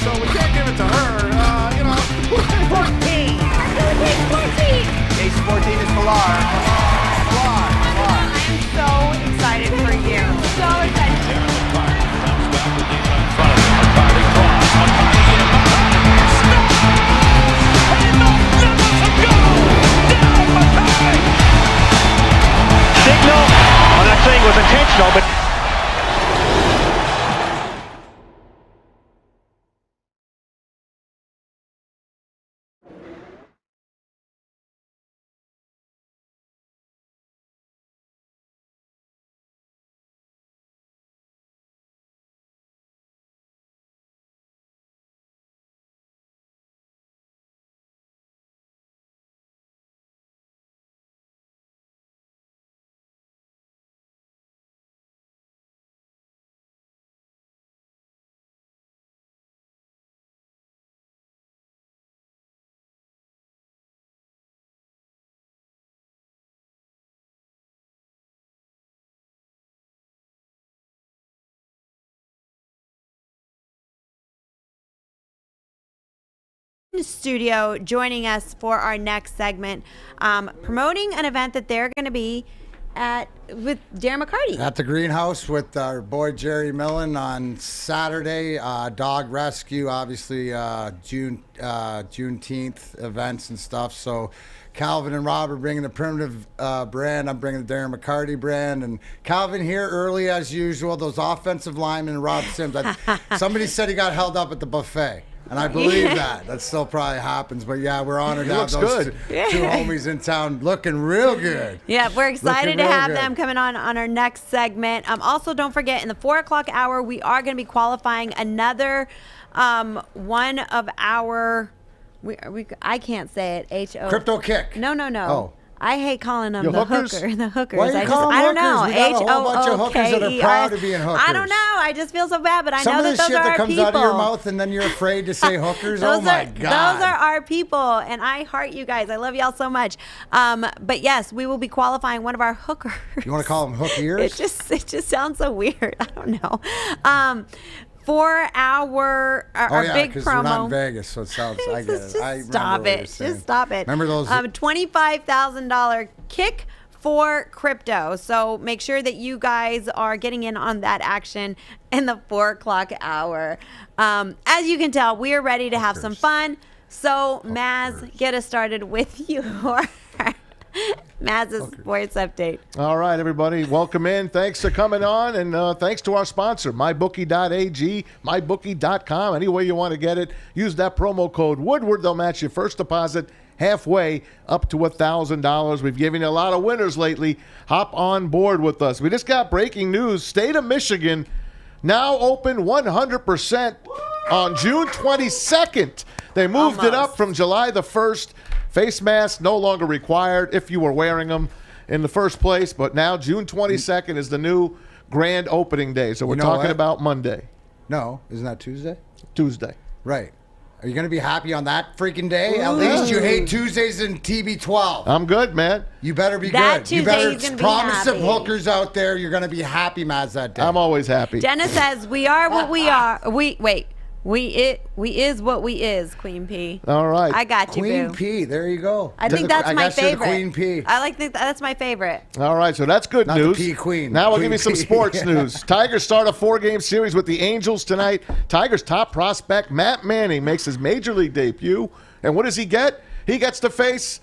So we can't give it to her. 14. Case 14 is Pilar. I am so excited for you. So excited. Signal on that thing was intentional, but Studio joining us for our next segment, promoting an event that they're going to be at with Darren McCarty at the greenhouse with our boy Jerry Millen on Saturday. Dog rescue, obviously Juneteenth events and stuff. So Calvin and Rob are bringing the Primitive brand. I'm bringing the Darren McCarty brand. And Calvin here early as usual. Those offensive linemen, Rob Sims. Somebody said he got held up at the buffet. And I believe that still probably happens. But, yeah, we're honored to have those two homies in town looking real good. Yeah, we're excited to have them coming on our next segment. Also, don't forget, in the 4 o'clock hour, we are going to be qualifying another one of our I can't say it. H-O. Crypto Kick. No. Oh. I hate calling them The hookers. The hookers. Why are you calling I don't hookers? know. We got a whole bunch of hookers that are proud to be in hookers. I don't know. I just feel so bad, but I know that those are our people. Some of the shit that comes out of your mouth and then you're afraid to say hookers. Oh my God. Those are our people, and I heart you guys. I love y'all so much. But yes, we will be qualifying one of our hookers. You want to call them hook ears? It just sounds so weird. I don't know. For our big promo. We're not in Vegas, so it sounds. I get it. Just stop it. Just stop it. Remember those $25,000 kick for crypto. So make sure that you guys are getting in on that action in the 4 o'clock hour. As you can tell, we are ready to have some fun. So Maz, get us started with your Maz's sports update. All right, everybody, welcome in. Thanks for coming on, and thanks to our sponsor, mybookie.ag, mybookie.com. Any way you want to get it, use that promo code Woodward. They'll match your first deposit halfway up to $1,000. We've given you a lot of winners lately. Hop on board with us. We just got breaking news. State of Michigan now open 100% on June 22nd. They moved it up from July the 1st. Face masks no longer required if you were wearing them in the first place, but now June 22nd is the new grand opening day. So we're talking about Monday. No, isn't that Tuesday? Tuesday. Right. Are you going to be happy on that freaking day? At least you hate Tuesdays in TB12. I'm good, man. You better be that good. Tuesday You better he's gonna promise be some hookers out there you're going to be happy, Maz, that day. I'm always happy. Dennis says, we are what we are. We is what we is, Queen P. All right. I got you, Queen boo. P, there you go. I think that's my guess you're the favorite. Queen P. I like that's my favorite. All right, so that's good Not news. the P Queen. Now we'll Queen give you some P. sports news. Tigers start a 4-game series with the Angels tonight. Tigers' top prospect, Matt Manning, makes his major league debut. And what does he get? He gets to face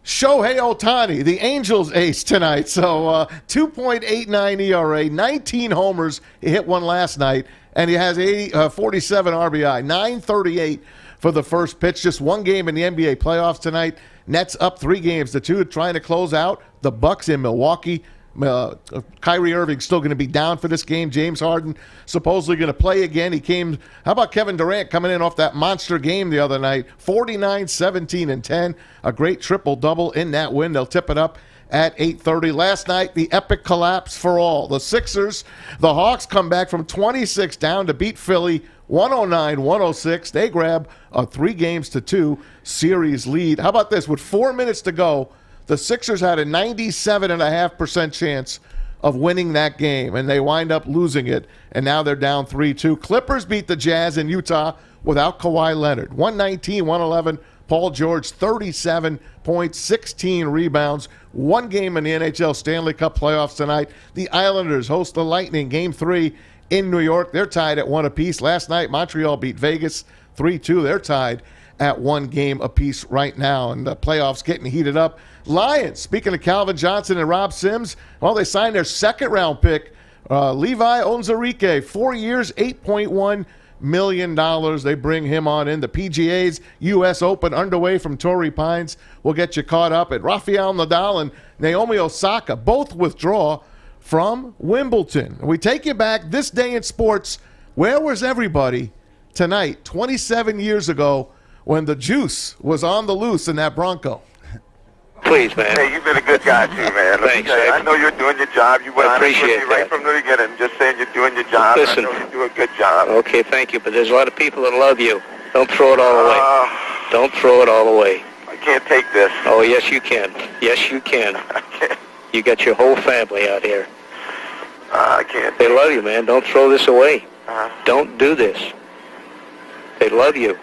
Shohei Ohtani, the Angels ace, tonight. So 2.89 ERA, 19 homers. He hit one last night. And he has 47 RBI, 938 for the first pitch. Just one game in the NBA playoffs tonight. Nets up 3 games to 2, trying to close out the Bucks in Milwaukee. Kyrie Irving's still going to be down for this game. James Harden supposedly going to play again. How about Kevin Durant coming in off that monster game the other night? 49, 17, and 10. A great triple-double in that win. They'll tip it up at 8:30. Last night, the epic collapse for all. The Sixers, the Hawks come back from 26 down to beat Philly 109-106. They grab a 3-2 series lead. How about this? With 4 minutes to go, the Sixers had a 97.5% chance of winning that game, and they wind up losing it, and now they're down 3-2. Clippers beat the Jazz in Utah without Kawhi Leonard. 119-111. Paul George, 37 points, 16 rebounds. One game in the NHL Stanley Cup Playoffs tonight. The Islanders host the Lightning, Game 3 in New York. They're tied at 1 apiece. Last night, Montreal beat Vegas 3-2. They're tied at 1 game apiece right now, and the playoffs getting heated up. Lions, speaking of Calvin Johnson and Rob Sims, well, they signed their second-round pick, Levi Onwuzurike, 4 years, $8.1 million. They bring him on in. The PGA's U.S. Open underway from Torrey Pines. We'll get you caught up at Rafael Nadal and Naomi Osaka, both withdraw from Wimbledon. We take you back this day in sports. Where was everybody tonight, 27 years ago, when the juice was on the loose in that Bronco? Please, man. Hey, you've been a good guy, too, man. Let Thanks, me tell you, I know you're doing your job. You went I honest with appreciate me right that. from the beginning, just saying you're doing your job. Listen. I know you do a good job. Okay, thank you, but there's a lot of people that love you. Don't throw it all away. Don't throw it all away. I can't take this. Oh, yes, you can. Yes, you can. I can't. You got your whole family out here. I can't. They love you, man. Don't throw this away. Don't do this. They love you.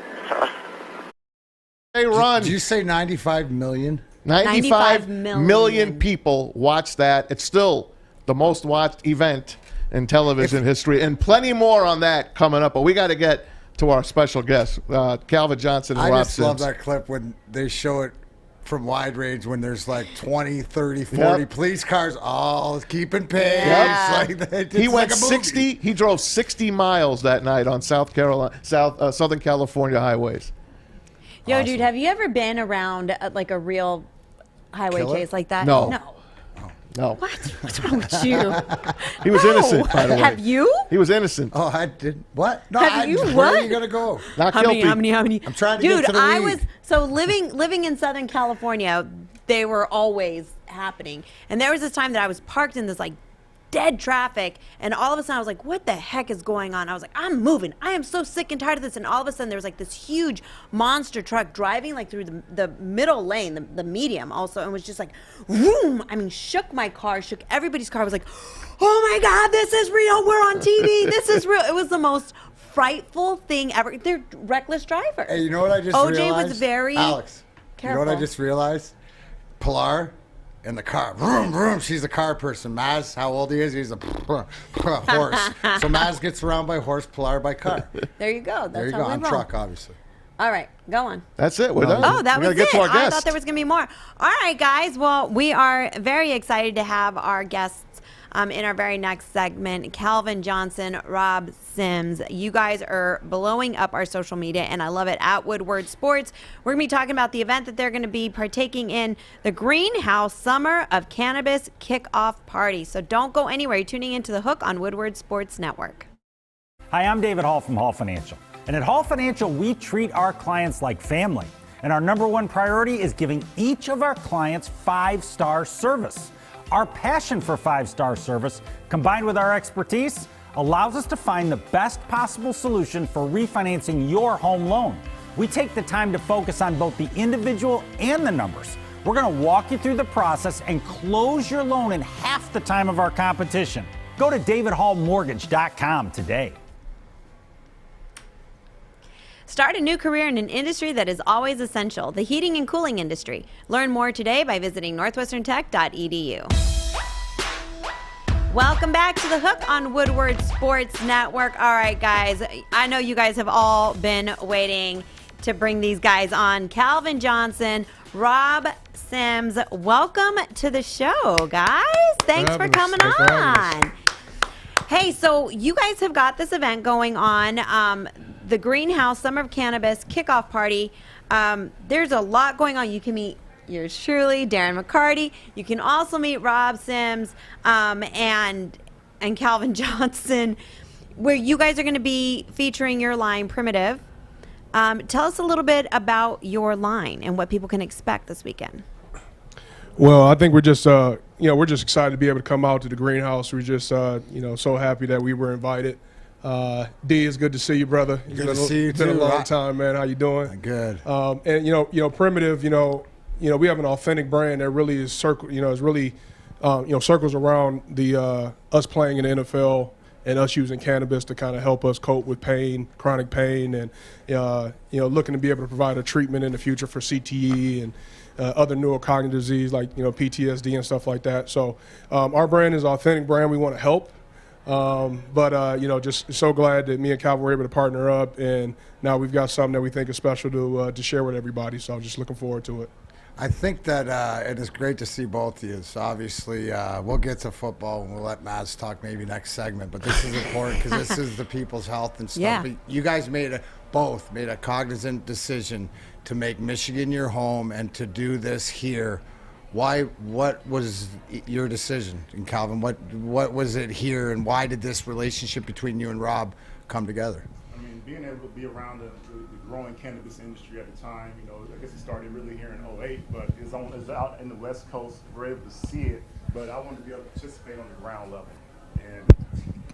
They run. Did you say 95 million? 95 million. million people watch that. It's still the most watched event in television history, and plenty more on that coming up. But we got to get to our special guest, Calvin Johnson and I Rob just Sims. love that clip when they show it from wide range when there's like 20, 30, 40 police cars all keeping pace. Yeah. He went like a movie. 60. He drove 60 miles that night on Southern California highways. Yo, Awesome. dude, have you ever been around like a real highway Killer? chase like that? No. No. What? What's wrong with you? He was innocent, by the way. Have you? He was innocent. Oh, I did. What? No, Have you Where what? are you going to go? Not How guilty. many? I'm trying to Dude, get to the I weed. was so living in Southern California. They were always happening, and there was this time that I was parked in this like dead traffic, and all of a sudden I was like, "What the heck is going on?" I was like, "I'm moving. I am so sick and tired of this." And all of a sudden there was like this huge monster truck driving like through the middle lane, the medium also, and was just like, "Vroom!" I mean, shook my car, shook everybody's car. I was like, "Oh my God, this is real. We're on TV. This is real." It was the most frightful thing ever. They're reckless drivers. Hey, you know what I just OJ realized? was very Alex, careful. you know what I just realized? Pilar in the car. Vroom, vroom. She's a car person. Maz, how old he is? He's a horse. So Maz gets around by horse, Pilar by car. There you go. That's There you how go. we I'm roll. truck, obviously. All right, go on. That's it. We're done. Oh, that we was gotta get it. to our I guest. thought there was going to be more. All right, guys. Well, we are very excited to have our guests in our very next segment, Calvin Johnson, Rob Sims. You guys are blowing up our social media, and I love it, at Woodward Sports. We're going to be talking about the event that they're going to be partaking in, the Greenhouse Summer of Cannabis Kickoff Party. So don't go anywhere. You're tuning into The Hook on Woodward Sports Network. Hi, I'm David Hall from Hall Financial. And at Hall Financial, we treat our clients like family. And our number one priority is giving each of our clients 5-star service. Our passion for 5-star service, combined with our expertise, allows us to find the best possible solution for refinancing your home loan. We take the time to focus on both the individual and the numbers. We're going to walk you through the process and close your loan in half the time of our competition. Go to davidhallmortgage.com today. Start a new career in an industry that is always essential, the heating and cooling industry. Learn more today by visiting northwesterntech.edu. Welcome back to The Hook on Woodward Sports Network. All right, guys, I know you guys have all been waiting to bring these guys on. Calvin Johnson, Rob Sims, welcome to the show, guys. Thanks for coming on. Hey, so you guys have got this event going on, the Greenhouse Summer of Cannabis Kickoff Party. There's a lot going on. You can meet yours truly, Darren McCarty. You can also meet Rob Sims and Calvin Johnson, where you guys are going to be featuring your line, Primitive. Tell us a little bit about your line and what people can expect this weekend. Well, I think we're just, we're just excited to be able to come out to the greenhouse. We're just, so happy that we were invited. D, it's good to see you, brother. Good to see you It's been a too, long Rob. time, man. How you doing? Good. And Primitive, we have an authentic brand that really is is really circles around the us playing in the NFL and us using cannabis to kind of help us cope with pain, chronic pain, and looking to be able to provide a treatment in the future for CTE and other neurocognitive disease like PTSD and stuff like that. So our brand is an authentic brand. We want to help, but just so glad that me and Calvin were able to partner up, and now we've got something that we think is special to share with everybody. So I'm just looking forward to it. I think that it is great to see both of you. So obviously, we'll get to football and we'll let Maz talk maybe next segment. But this is important because this is the people's health and stuff. Yeah. But you guys both made a cognizant decision to make Michigan your home and to do this here. Why? What was your decision? And Calvin, what was it here, and why did this relationship between you and Rob come together? I mean, being able to be around the growing cannabis industry at the time, I guess it started really here in 2008, but it's out in the West Coast. We're able to see it, but I wanted to be able to participate on the ground level. And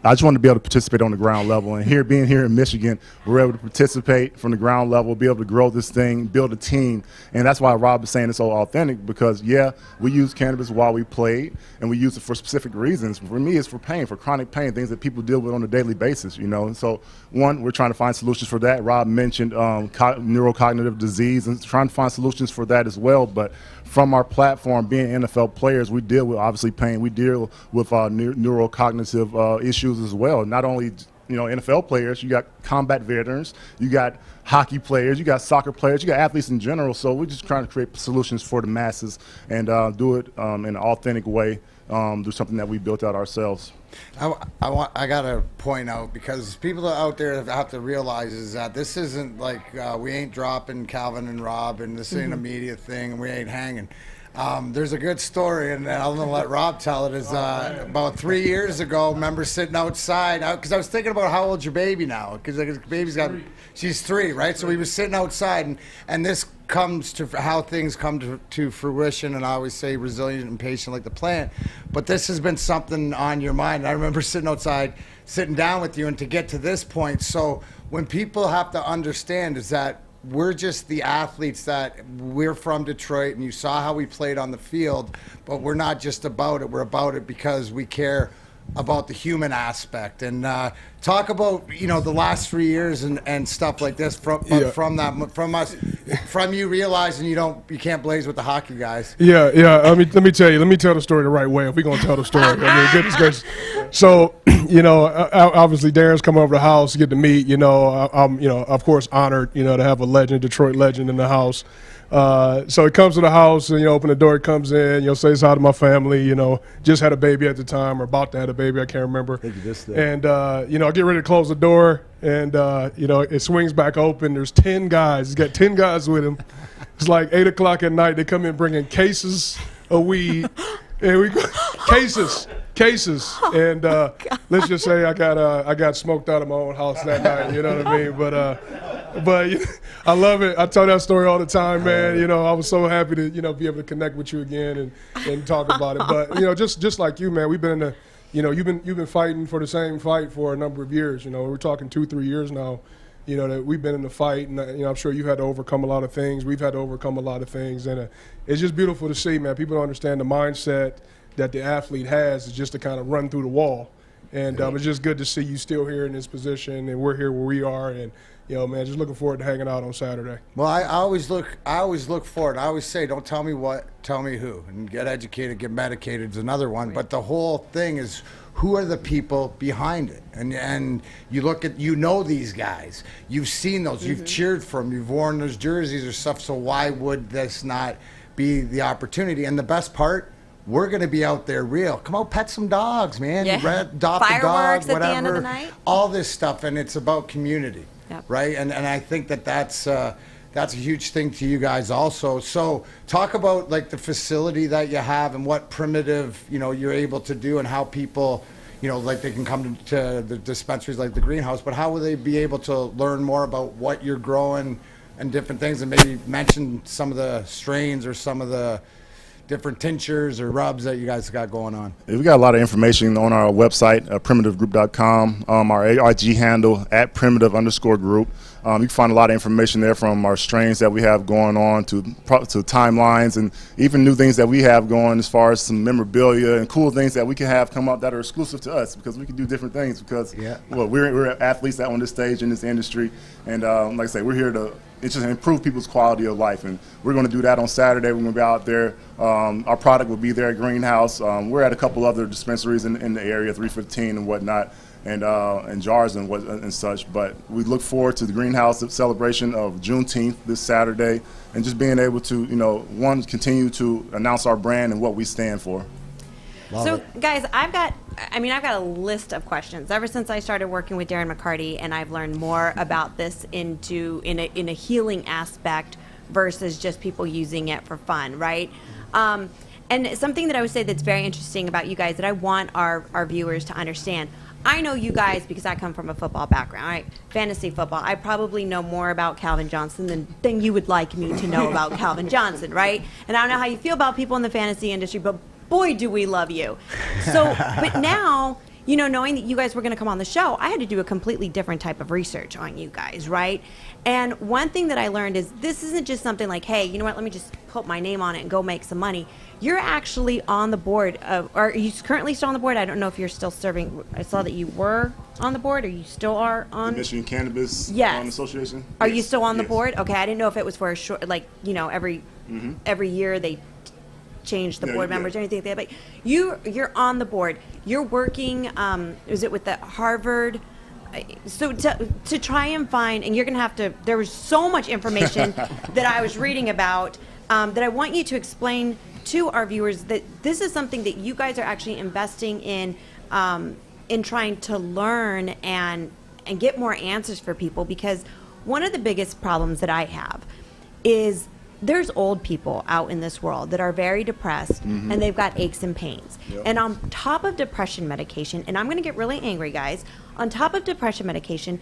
I just wanted to be able to participate on the ground level. And being here in Michigan, we're able to participate from the ground level, be able to grow this thing, build a team. And that's why Rob is saying it's so authentic, because, we use cannabis while we played, and we use it for specific reasons. For me, it's for pain, for chronic pain, things that people deal with on a daily basis, So, one, we're trying to find solutions for that. Rob mentioned neurocognitive disease, and trying to find solutions for that as well. But from our platform, being NFL players, we deal with, obviously, pain. We deal with neurocognitive issues as well. Not only NFL players, you got combat veterans, you got hockey players, you got soccer players, you got athletes in general. So we're just trying to create solutions for the masses and do it in an authentic way, do something that we built out ourselves. I gotta point out, because people out there have to realize is that this isn't like we ain't dropping Calvin and Rob, and this ain't a media thing, and we ain't hanging. There's a good story, and I'm going to let Rob tell it. Is about 3 years ago, remember sitting outside, because I was thinking about how old's your baby now, because the baby's she's 3, right? So we were sitting outside, and this comes to how things come to fruition, and I always say resilient and patient like the plant, but this has been something on your mind. I remember sitting outside, sitting down with you, and to get to this point. So when people have to understand is that we're just the athletes, that we're from Detroit, and you saw how we played on the field, but we're not just about it. We're about it because we care about the human aspect. And talk about the last 3 years and stuff like this from you realizing you can't blaze with the hockey guys. Yeah. Let me tell the story the right way if we're gonna tell the story. Goodness gracious. So obviously Darren's come over the house to get to meet. I'm of course honored to have a legend, Detroit legend in the house. So he comes to the house and open the door, he comes in, says hi to my family, just had a baby at the time, or about to have a baby, I can't remember. And I get ready to close the door, and it swings back open. There's 10 guys. He's got 10 guys with him. It's like 8 o'clock at night. They come in bringing cases of weed, and cases. And let's just say I got smoked out of my own house that night. You know what I mean? But I love it. I tell that story all the time, man. I was so happy to be able to connect with you again and talk about it. But just like you, man, we've been in the you've been fighting for the same fight for a number of years. We're talking 2-3 years now. That we've been in the fight, and I'm sure you've had to overcome a lot of things. We've had to overcome a lot of things, and it's just beautiful to see, man. People don't understand the mindset that the athlete has is just to kind of run through the wall. And it's just good to see you still here in this position, and we're here where we are. And man, just looking forward to hanging out on Saturday. Well, I always look forward. I always say, don't tell me what, tell me who. And get educated, get medicated is another one. But the whole thing is, who are the people behind it? And you look at, these guys. You've seen those. You've cheered for them. You've worn those jerseys or stuff. So why would this not be the opportunity? And the best part, we're going to be out there real. Come out, pet some dogs, man. Yeah. Adopt a dog, Fireworks whatever. at the end of the night. All this stuff, and it's about community, Yep. right? And I think that's a huge thing to you guys also. So talk about like the facility that you have and what primitive, you're able to do, and how people, like they can come to the dispensaries like the greenhouse, but how will they be able to learn more about what you're growing and different things, and maybe mention some of the strains or some of the different tinctures or rubs that you guys got going on? We got a lot of information on our website, primitivegroup.com, our IG handle @primitive_group. You can find a lot of information there from our strains that we have going on to timelines and even new things that we have going as far as some memorabilia and cool things that we can have come up that are exclusive to us because we can do different things because well, we're athletes that on this stage in this industry. And like I say, we're here to just improve people's quality of life. And we're going to do that on Saturday. We're going to be out there. Our product will be there at Greenhouse. We're at a couple other dispensaries in the area, 315 and whatnot. And jars and such, but we look forward to the Greenhouse celebration of Juneteenth this Saturday, and just being able to, continue to announce our brand and what we stand for. Guys, I've got a list of questions ever since I started working with Darren McCarty, and I've learned more about this in a healing aspect versus just people using it for fun, right? And something that I would say that's very interesting about you guys that I want our viewers to understand. I know you guys because I come from a football background, right? Fantasy football. I probably know more about Calvin Johnson than you would like me to know about Calvin Johnson, right? And I don't know how you feel about people in the fantasy industry, but boy, do we love you. So, but now, knowing that you guys were going to come on the show, I had to do a completely different type of research on you guys, right? And one thing that I learned is this isn't just something like, hey, you know what, let me just put my name on it and go make some money. You're actually on the board are you currently still on the board? I don't know if you're still serving. I saw that you were on the board, or you still are on? The Michigan Cannabis Association. Are you still on the board? Okay, I didn't know if it was for a short, every year they change the board members or anything like that. But you're on the board. You're working. Is it with the Harvard? So to try and find, and you're going to have to. There was so much information that I was reading about that I want you to explain to our viewers that this is something that you guys are actually investing in trying to learn and get more answers for people, because one of the biggest problems that I have is there's old people out in this world that are very depressed and they've got aches and pains. Yep. And on top of depression medication, and I'm going to get really angry, guys, on top of depression medication,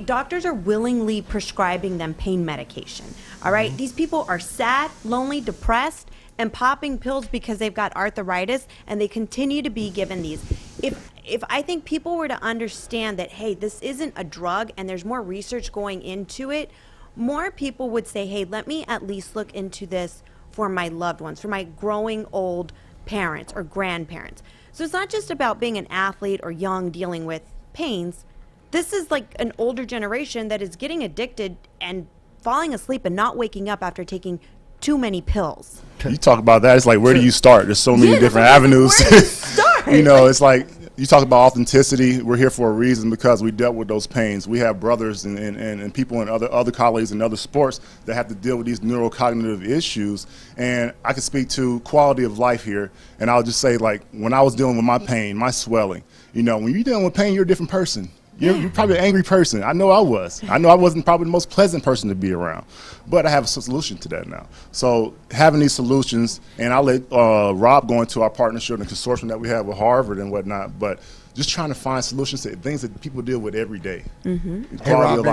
doctors are willingly prescribing them pain medication. All right? These people are sad, lonely, depressed, and popping pills because they've got arthritis, and they continue to be given these. If I think people were to understand that, hey, this isn't a drug and there's more research going into it, more people would say, hey, let me at least look into this for my loved ones, for my growing old parents or grandparents. So it's not just about being an athlete or young dealing with pains. This is like an older generation that is getting addicted and falling asleep and not waking up after taking too many pills. You talk about that, it's like, where do you start? There's so many different avenues. Where do you start? It's like, you talk about authenticity. We're here for a reason because we dealt with those pains. We have brothers and people in other colleagues in other sports that have to deal with these neurocognitive issues. And I can speak to quality of life here. And I'll just say, like, when I was dealing with my pain, my swelling, when you're dealing with pain, you're a different person. You're probably an angry person. I know I was. I know I wasn't probably the most pleasant person to be around. But I have a solution to that now. So having these solutions, and I'll let Rob go into our partnership and consortium that we have with Harvard and whatnot, but just trying to find solutions to things that people deal with every day. Hey, Rob,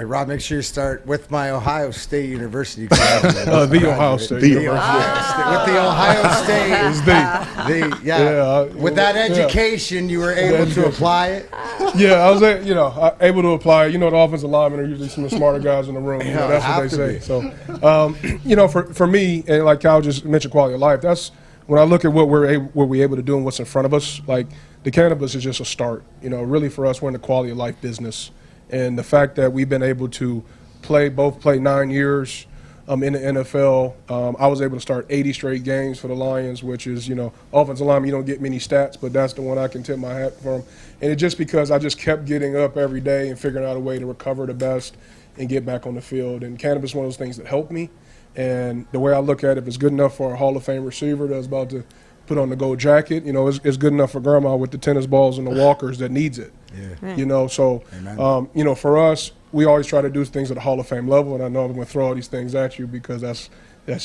Rob, make sure you start with my Ohio State University. The Ohio State University. With the Ohio State. With that education, you were able to apply it? Yeah, I was able to apply it. The offensive linemen are usually some of the smarter guys in the room. That's what they say. So, for me, and like Cal just mentioned, quality of life, that's when I look at what we're able to do and what's in front of us. Like, the cannabis is just a start. Really for us, we're in the quality of life business. And the fact that we've been able to play 9 years in the NFL, I was able to start 80 straight games for the Lions, which is, offensive lineman, you don't get many stats, but that's the one I can tip my hat from. And it's just because I just kept getting up every day and figuring out a way to recover the best and get back on the field. And cannabis is one of those things that helped me. And the way I look at it, if it's good enough for a Hall of Fame receiver that's about to put on the gold jacket, it's good enough for grandma with the tennis balls and the walkers that needs it. Yeah. So, for us, we always try to do things at a Hall of Fame level, and I know I'm going to throw all these things at you because that's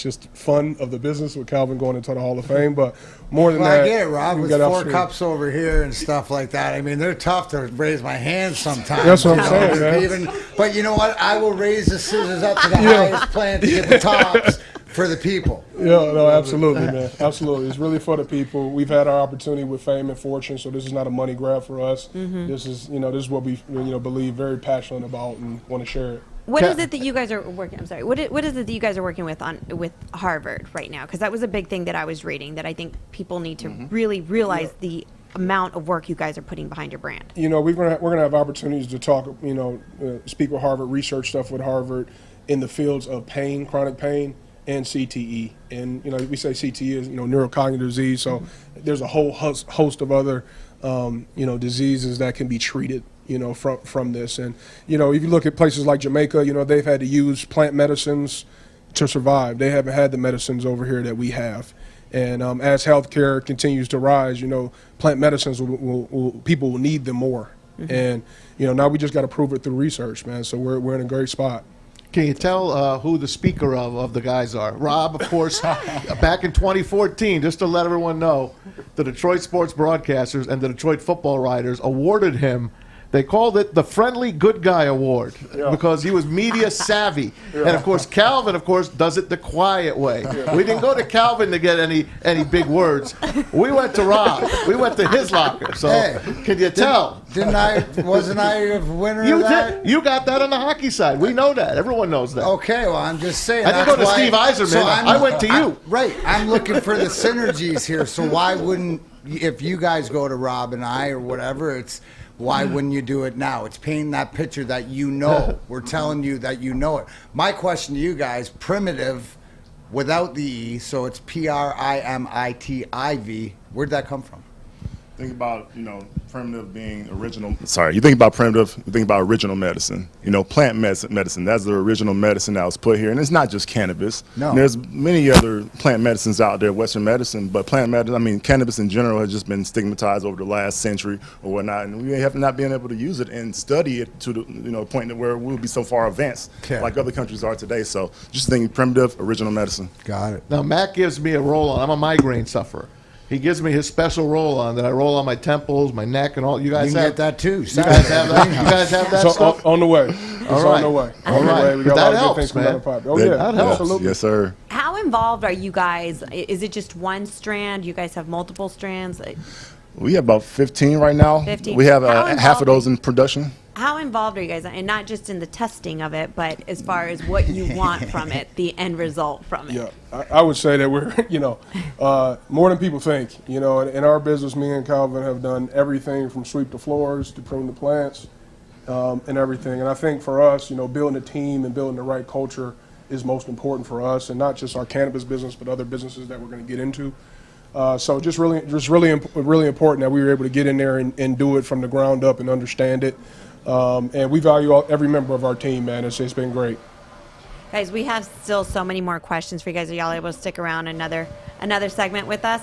just fun of the business with Calvin going into the Hall of Fame. But more than that, I get it, Rob, with 4 cups over here and stuff like that. I mean, they're tough to raise my hands sometimes. That's what I'm saying, man. But you know what? I will raise the scissors up to the highest plant to get the tops for the people. Yeah, no, absolutely, man. Absolutely. It's really for the people. We've had our opportunity with fame and fortune, so this is not a money grab for us. This is, this is what we, believe very passionate about and want to share it. What is it that you guys are working? I'm sorry. What is it that you guys are working with Harvard right now? Because that was a big thing that I was reading that I think people need to really realize the amount of work you guys are putting behind your brand. We're gonna have opportunities to talk. Speak with Harvard, research stuff with Harvard in the fields of pain, chronic pain, and CTE. And we say CTE is neurocognitive disease. So there's a whole host of other diseases that can be treated. From this. And, if you look at places like Jamaica, they've had to use plant medicines to survive. They haven't had the medicines over here that we have. And as healthcare continues to rise, plant medicines people will need them more. And, now we just got to prove it through research, man. So we're in a great spot. Can you tell who the speaker of the guys are? Rob, of course, back in 2014, just to let everyone know, the Detroit Sports Broadcasters and the Detroit Football Writers awarded him. They called it the Friendly Good Guy Award because he was media savvy. And, of course, Calvin, does it the quiet way. We didn't go to Calvin to get any big words. We went to Rob. We went to his locker. So can you tell? Wasn't I a winner of that? You got that on the hockey side. We know that. Everyone knows that. Okay, well, I'm just saying. I didn't go to Steve Eiserman. So I went to you. Right. I'm looking for the synergies here. So why wouldn't, if you guys go to Rob and I or whatever, why wouldn't you do it now? It's painting that picture that We're telling you that you know it. My question to you guys, primitive without the E, so it's Primitiv. Where'd that come from? Think about, primitive being original. Sorry, you think about primitive, you think about original medicine. Plant medicine. That's the original medicine that was put here. And it's not just cannabis. No. There's many other plant medicines out there, Western medicine, but plant medicine, cannabis in general has just been stigmatized over the last century or whatnot. And we have not been able to use it and study it to the point where we'll be so far advanced like other countries are today. So just think primitive, original medicine. Got it. Now, Matt gives me a roll-on. I'm a migraine sufferer. He gives me his special roll-on that I roll on my temples, my neck, and all. You guys get that too. You guys have that. You guys have that stuff on the way. It's on the way. All right. We got that a lot of good helps, things man. coming out. Oh yeah, that helps. Absolutely. Yes, sir. How involved are you guys? Is it just one strand? You guys have multiple strands? We have about 15 right now. 15. We have half of those in production. How involved are you guys? And not just in the testing of it, but as far as what you want from it, the end result from it. Yeah, I would say that we're, more than people think. In our business, me and Calvin have done everything from sweep the floors to prune the plants and everything. And I think for us, building a team and building the right culture is most important for us, and not just our cannabis business, but other businesses that we're going to get into. So just really important that we were able to get in there and do it from the ground up and understand it. And we value every member of our team, man. It's been great. Guys, we have still so many more questions for you guys. Are y'all able to stick around another segment with us?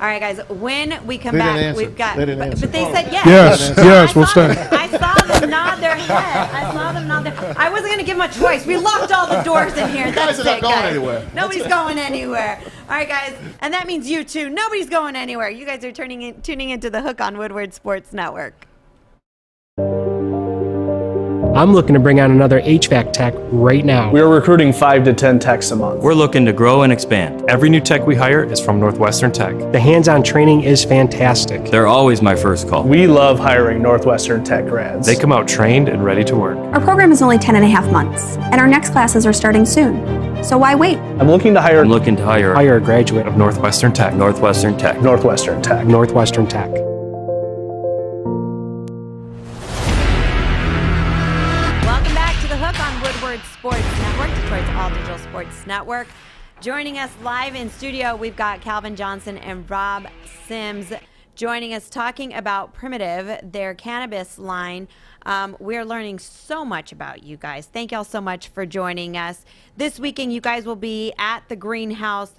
All right, guys. When we come back, we've got. But they said yes. Yes, we'll stay. I saw them nod their head. I wasn't going to give them a choice. We locked all the doors in here. That's it, going guys. anywhere. Nobody's going anywhere. All right, guys, and that means you too. Nobody's going anywhere. You guys are tuning into The Hook on Woodward Sports Network. I'm looking to bring on another HVAC tech right now. We are recruiting 5 to 10 techs a month. We're looking to grow and expand. Every new tech we hire is from Northwestern Tech. The hands-on training is fantastic. They're always my first call. We love hiring Northwestern Tech grads. They come out trained and ready to work. Our program is only 10.5 months, and our next classes are starting soon. So why wait? I'm looking to hire a graduate of Northwestern Tech. Northwestern Tech. Northwestern Tech. Northwestern Tech. Sports Network, Detroit's all-digital sports network. Joining us live in studio, we've got Calvin Johnson and Rob Sims joining us talking about Primitiv, their cannabis line. We're learning so much about you guys. Thank y'all so much for joining us. This weekend, you guys will be at the Greenhouse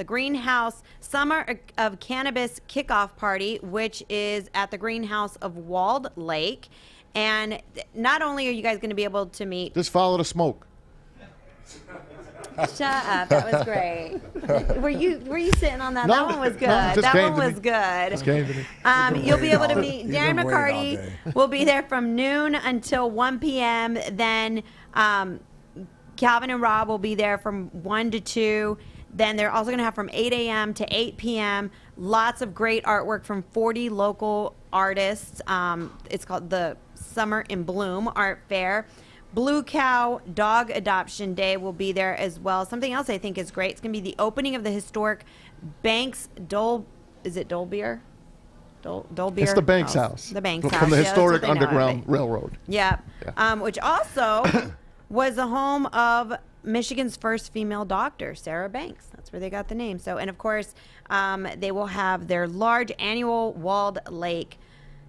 Summer of Cannabis Kickoff Party, which is at the Greenhouse of Walled Lake. And not only are you guys going to be able to meet... Just follow the smoke. Shut up. That was great. Were you sitting on that? No, that one was good. No, that one was good. Just came to me. You'll be able to meet Darren McCarty. Will be there from noon until 1 p.m. Then Calvin and Rob will be there from 1 to 2. Then they're also going to have from 8 a.m. to 8 p.m. lots of great artwork from 40 local artists. It's called the Summer in Bloom Art Fair. Blue Cow Dog Adoption Day will be there as well. Something else I think is great. It's going to be the opening of the historic Banks Is it Dolbeer? Dolbeer? It's the Banks House. The Banks House. From the Yeah, historic that's what they know Underground of it. Railroad. Yeah. Yeah. Which also was the home of Michigan's first female doctor, Sarah Banks. That's where they got the name. So, and of course, they will have their large annual Walled Lake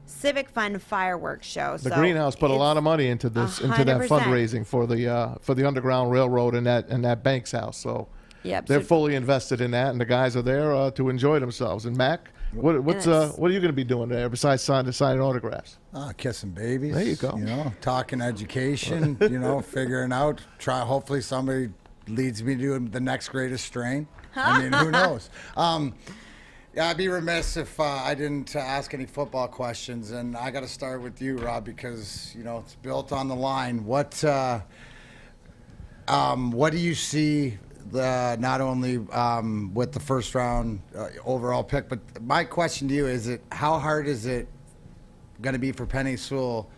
Civic Fun fireworks show. The Greenhouse put a lot of money into this, into that 100%. fundraising for the Underground Railroad and that Banks House. So Yep, they're so- fully invested in that, and the guys are there to enjoy themselves. And Mac, what are you going to be doing there besides signing autographs? Kissing babies. There you go. You know, talking education. Figuring out. Hopefully somebody leads me to the next greatest strain. I mean, who knows? Yeah, I'd be remiss if I didn't ask any football questions, and I got to start with you, Rob, because it's built on the line. What do you see? Not only with the first round overall pick, but my question to you is: how hard is it going to be for Penny Sewell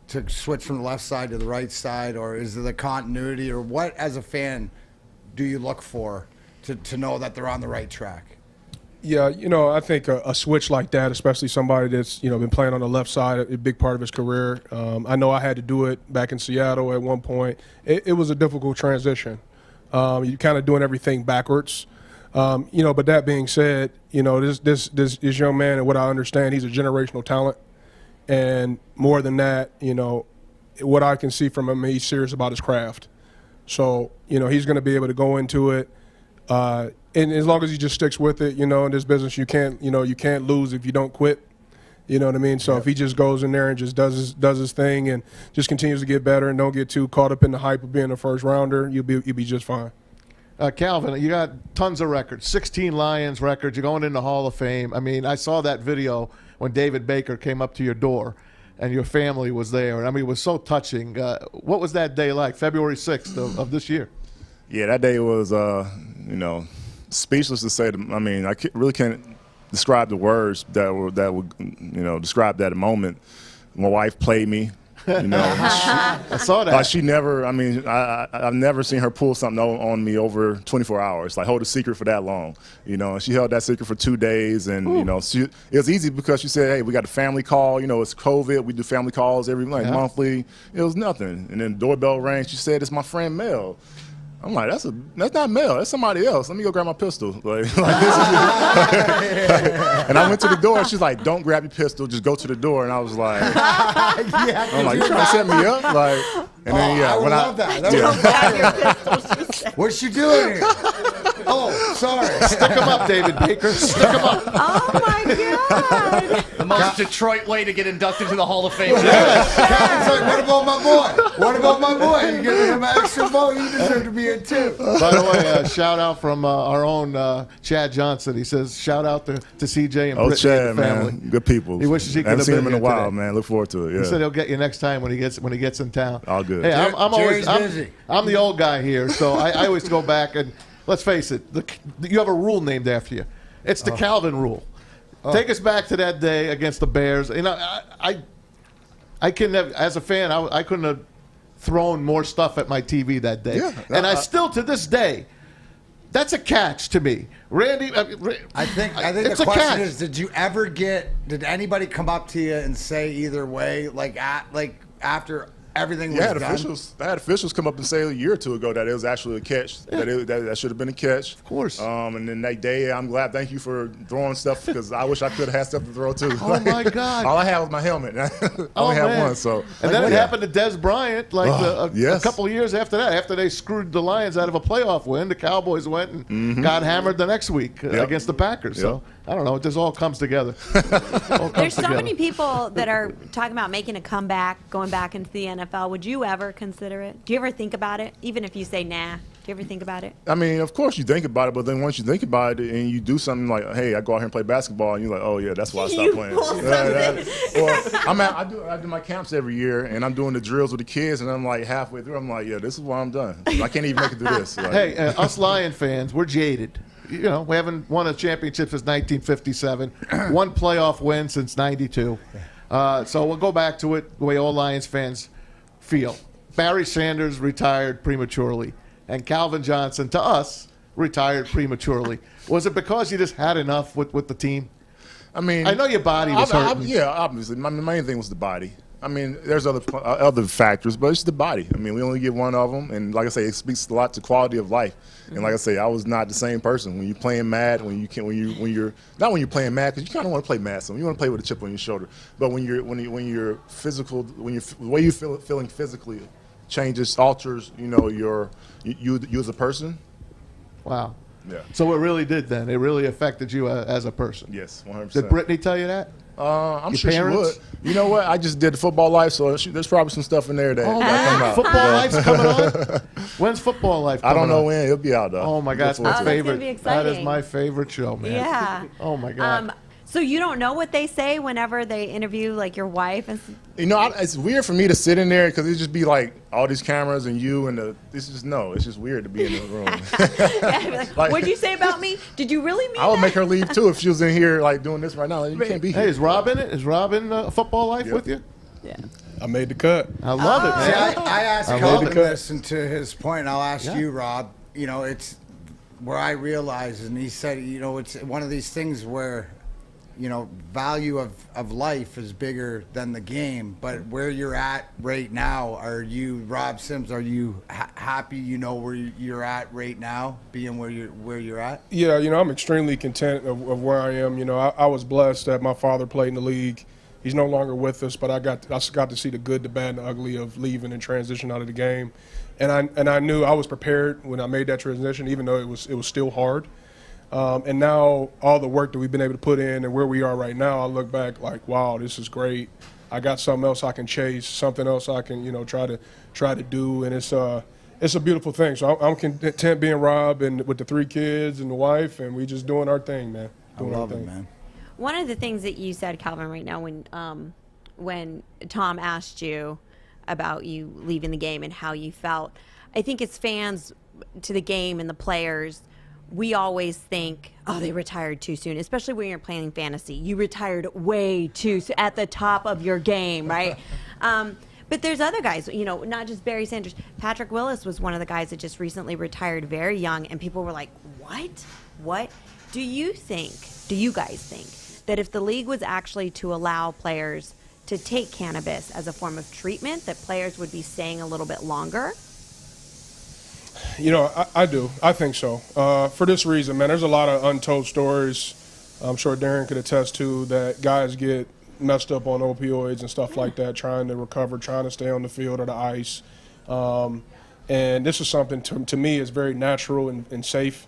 to switch from the left side to the right side, or is it the continuity, or what as a fan do you look for to know that they're on the right track? Yeah, I think a switch like that, especially somebody that's, been playing on the left side a big part of his career. I know I had to do it back in Seattle at one point. It was a difficult transition. You're kind of doing everything backwards. But that being said, this young man, and what I understand, he's a generational talent. And more than that, what I can see from him, he's serious about his craft. So, he's going to be able to go into it. And as long as he just sticks with it, in this business, you can't lose if you don't quit. You know what I mean? So if he just goes in there and just does his thing and just continues to get better and don't get too caught up in the hype of being a first rounder, you'll be just fine. Calvin, you got tons of records, 16 Lions records. You're going in the Hall of Fame. I mean, I saw that video when David Baker came up to your door and your family was there. I mean, it was so touching. What was that day like, February 6th of this year? Yeah, that day was, speechless to say. I really can't describe the words that would describe that moment. My wife played me. I saw that. Like she never. I've never seen her pull something on me over 24 hours. Like hold a secret for that long. And she held that secret for 2 days, and it was easy because she said, "Hey, we got a family call. It's COVID. We do family calls every monthly." It was nothing, and then the doorbell rang. She said, "It's my friend Mel." I'm like, that's not Mel. That's somebody else. Let me go grab my pistol. Like this is and I went to the door, and she's like, "Don't grab your pistol. Just go to the door." And I was like, I'm like, you trying to set me up? Like, and then I would love that. That was what's she doing here? Oh, sorry. Stick him up, David Baker. Stick him up. Oh my God! The most Detroit way to get inducted to the Hall of Fame. Yes. Like, what about my boy? What about my boy? You giving him an extra vote? You deserve to be here too. By the way, shout out from our own Chad Johnson. He says, shout out to CJ and Brittany Chad, and the family. man, good people. He wishes he could haven't have seen been him in a here while, today. man. Look forward to it. Yeah. He said he'll get you next time when he gets in town. All good. Hey, I'm busy. I'm the old guy here, so I always go back and let's face it. You have a rule named after you. It's the Calvin rule. Take us back to that day against the Bears. I couldn't have, as a fan, I couldn't have thrown more stuff at my TV that day. Yeah, and I still, to this day, that's a catch to me. Randy, I think it's the a question catch. is, did anybody come up to you and say either way, like after everything was done? I had officials come up and say a year or two ago that it was actually a catch, that should have been a catch. Of course. And then that day, I'm glad. Thank you for throwing stuff because I wish I could have had stuff to throw too. Oh my God! All I had was my helmet. I only had one. So and then it happened to Des Bryant a yes. couple of years after that. After they screwed the Lions out of a playoff win, the Cowboys went and got hammered the next week against the Packers. Yep. So I don't know. It just all comes together. There's so many people that are talking about making a comeback, going back into the NFL. Would you ever consider it? Do you ever think about it, even if you say nah? Do you ever think about it? I mean, of course you think about it, but then once you think about it and you do something like, hey, I go out here and play basketball, and you're like, oh yeah, that's why I stopped playing. Or I do my camps every year, and I'm doing the drills with the kids, and I'm like halfway through, I'm like, yeah, this is why I'm done. I can't even make it through this. Like, hey, us Lion fans, we're jaded. You know, we haven't won a championship since 1957, one playoff win since '92. So we'll go back to it the way all Lions fans feel. Barry Sanders retired prematurely, and Calvin Johnson, to us, retired prematurely. Was it because you just had enough with the team? I mean, I know your body was hurting. Yeah, obviously. My main thing was the body. I mean, there's other factors, but it's the body. I mean, we only get one of them, and like I say, it speaks a lot to quality of life. And like I say, I was not the same person when you're playing mad. When you're not when you're playing mad, because you kind of want to play mad. So you want to play with a chip on your shoulder. But when you're physical, the way you feeling physically changes, alters. You know, you as a person. Wow. Yeah. So it really did then. It really affected you as a person. Yes, 100%. Did Brittany tell you that? I'm Your sure parents? she would. You know what? I just did the football life, so there's probably some stuff in there that come out. Football Life's coming on? When's Football Life coming I don't know on? when. It'll be out, though. Oh, my God. That's my that's favorite. gonna be That is exciting. my favorite show, man. Yeah. Oh, my God. So you don't know what they say whenever they interview like your wife and You know, it's weird for me to sit in there because it just be like all these cameras and you and it's just weird to be in the room. like, what'd you say about me? Did you really mean I would that? make her leave too if she was in here like doing this right now. Like, you can't be here. Hey, is Rob in it? Is Rob in Football Life with you? Yeah. I made the cut. I love it, man. See, I asked Calvin this, and to his point, I'll ask you, Rob. You know, it's where I realized, and he said, you know, it's one of these things where, you know, value of life is bigger than the game. But where you're at right now, are you, Rob Sims, are you happy, you know, where you're at right now, being where you're at? Yeah, you know, I'm extremely content of where I am. You know, I was blessed that my father played in the league. He's no longer with us, but I got to see the good, the bad, and the ugly of leaving and transition out of the game. And I knew I was prepared when I made that transition, even though it was still hard. And now all the work that we've been able to put in and where we are right now, I look back like, wow, this is great. I got something else I can chase, something else I can, you know, try to do, and it's a beautiful thing. So I'm content being Rob and with the 3 kids and the wife, and we just doing our thing, man. Doing I love our thing. it, man. One of the things that you said, Calvin, right now when Tom asked you about you leaving the game and how you felt, I think as fans to the game and the players, we always think, oh, they retired too soon, especially when you're playing fantasy. You retired way too soon, at the top of your game, right? But there's other guys, you know, not just Barry Sanders. Patrick Willis was one of the guys that just recently retired very young, and people were like, what? Do you guys think that if the league was actually to allow players to take cannabis as a form of treatment, that players would be staying a little bit longer? You know, I do. I think so. For this reason, man, there's a lot of untold stories. I'm sure Darren could attest to that guys get messed up on opioids and stuff like that, trying to recover, trying to stay on the field or the ice. And this is something to me is very natural and safe.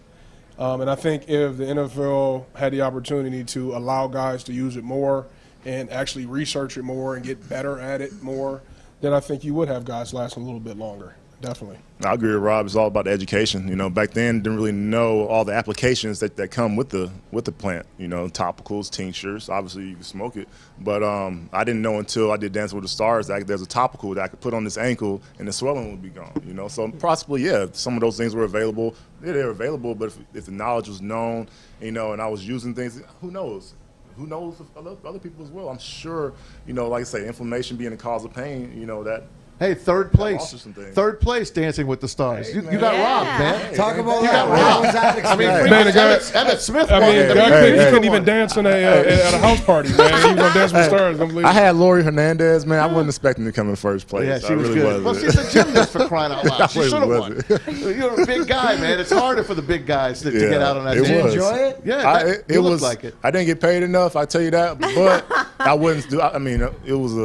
And I think if the NFL had the opportunity to allow guys to use it more and actually research it more and get better at it more, then I think you would have guys lasting a little bit longer. Definitely. I agree with Rob. It's all about the education. You know, back then didn't really know all the applications that come with the plant. You know, topicals, tinctures. Obviously, you can smoke it, but I didn't know until I did Dancing with the Stars that there's a topical that I could put on this ankle and the swelling would be gone. You know, so possibly some of those things were available. Yeah, they were available, but if the knowledge was known, you know, and I was using things, who knows? Who knows if other people as well? I'm sure. You know, like I say, inflammation being a cause of pain. You know that. Hey, third place. Third place, Dancing with the Stars. Hey, you got Rob, man. Hey, talk about you that. got Rob. I mean, Man, the guy, Emmett Smith. I mean, you couldn't even dance at a house party, man. You gonna dance with stars? I had Lori Hernandez, man. I wasn't expecting to come in first place. Yeah, she I was really good. Well, she's a gymnast for crying out loud. She should have won. You're a big guy, man. It's harder for the big guys to get out on that. Did you enjoy it? Yeah, it was like it. I didn't get paid enough. I tell you that, but I wouldn't do. I mean, it was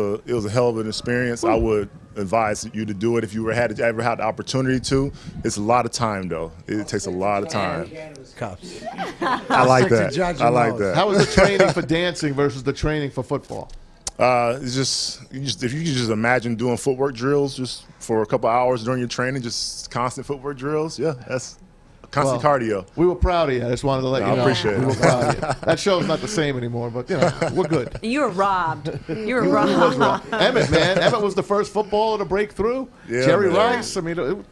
a hell of an experience. I would advise you to do it if you ever had the opportunity to. It's a lot of time, though. It takes a lot of time. Cups. I like that. I like that. How was the training for dancing versus the training for football? It's just if you can just imagine doing footwork drills just for a couple hours during your training, just constant footwork drills. Yeah, that's constant cardio. We were proud of you. I just wanted to let you know. I appreciate it. We were proud of you. That show's not the same anymore, but we're good. You were robbed. You were robbed. Emmett, man. Emmett was the first footballer to break through. Yeah, Jerry man. Rice. I mean,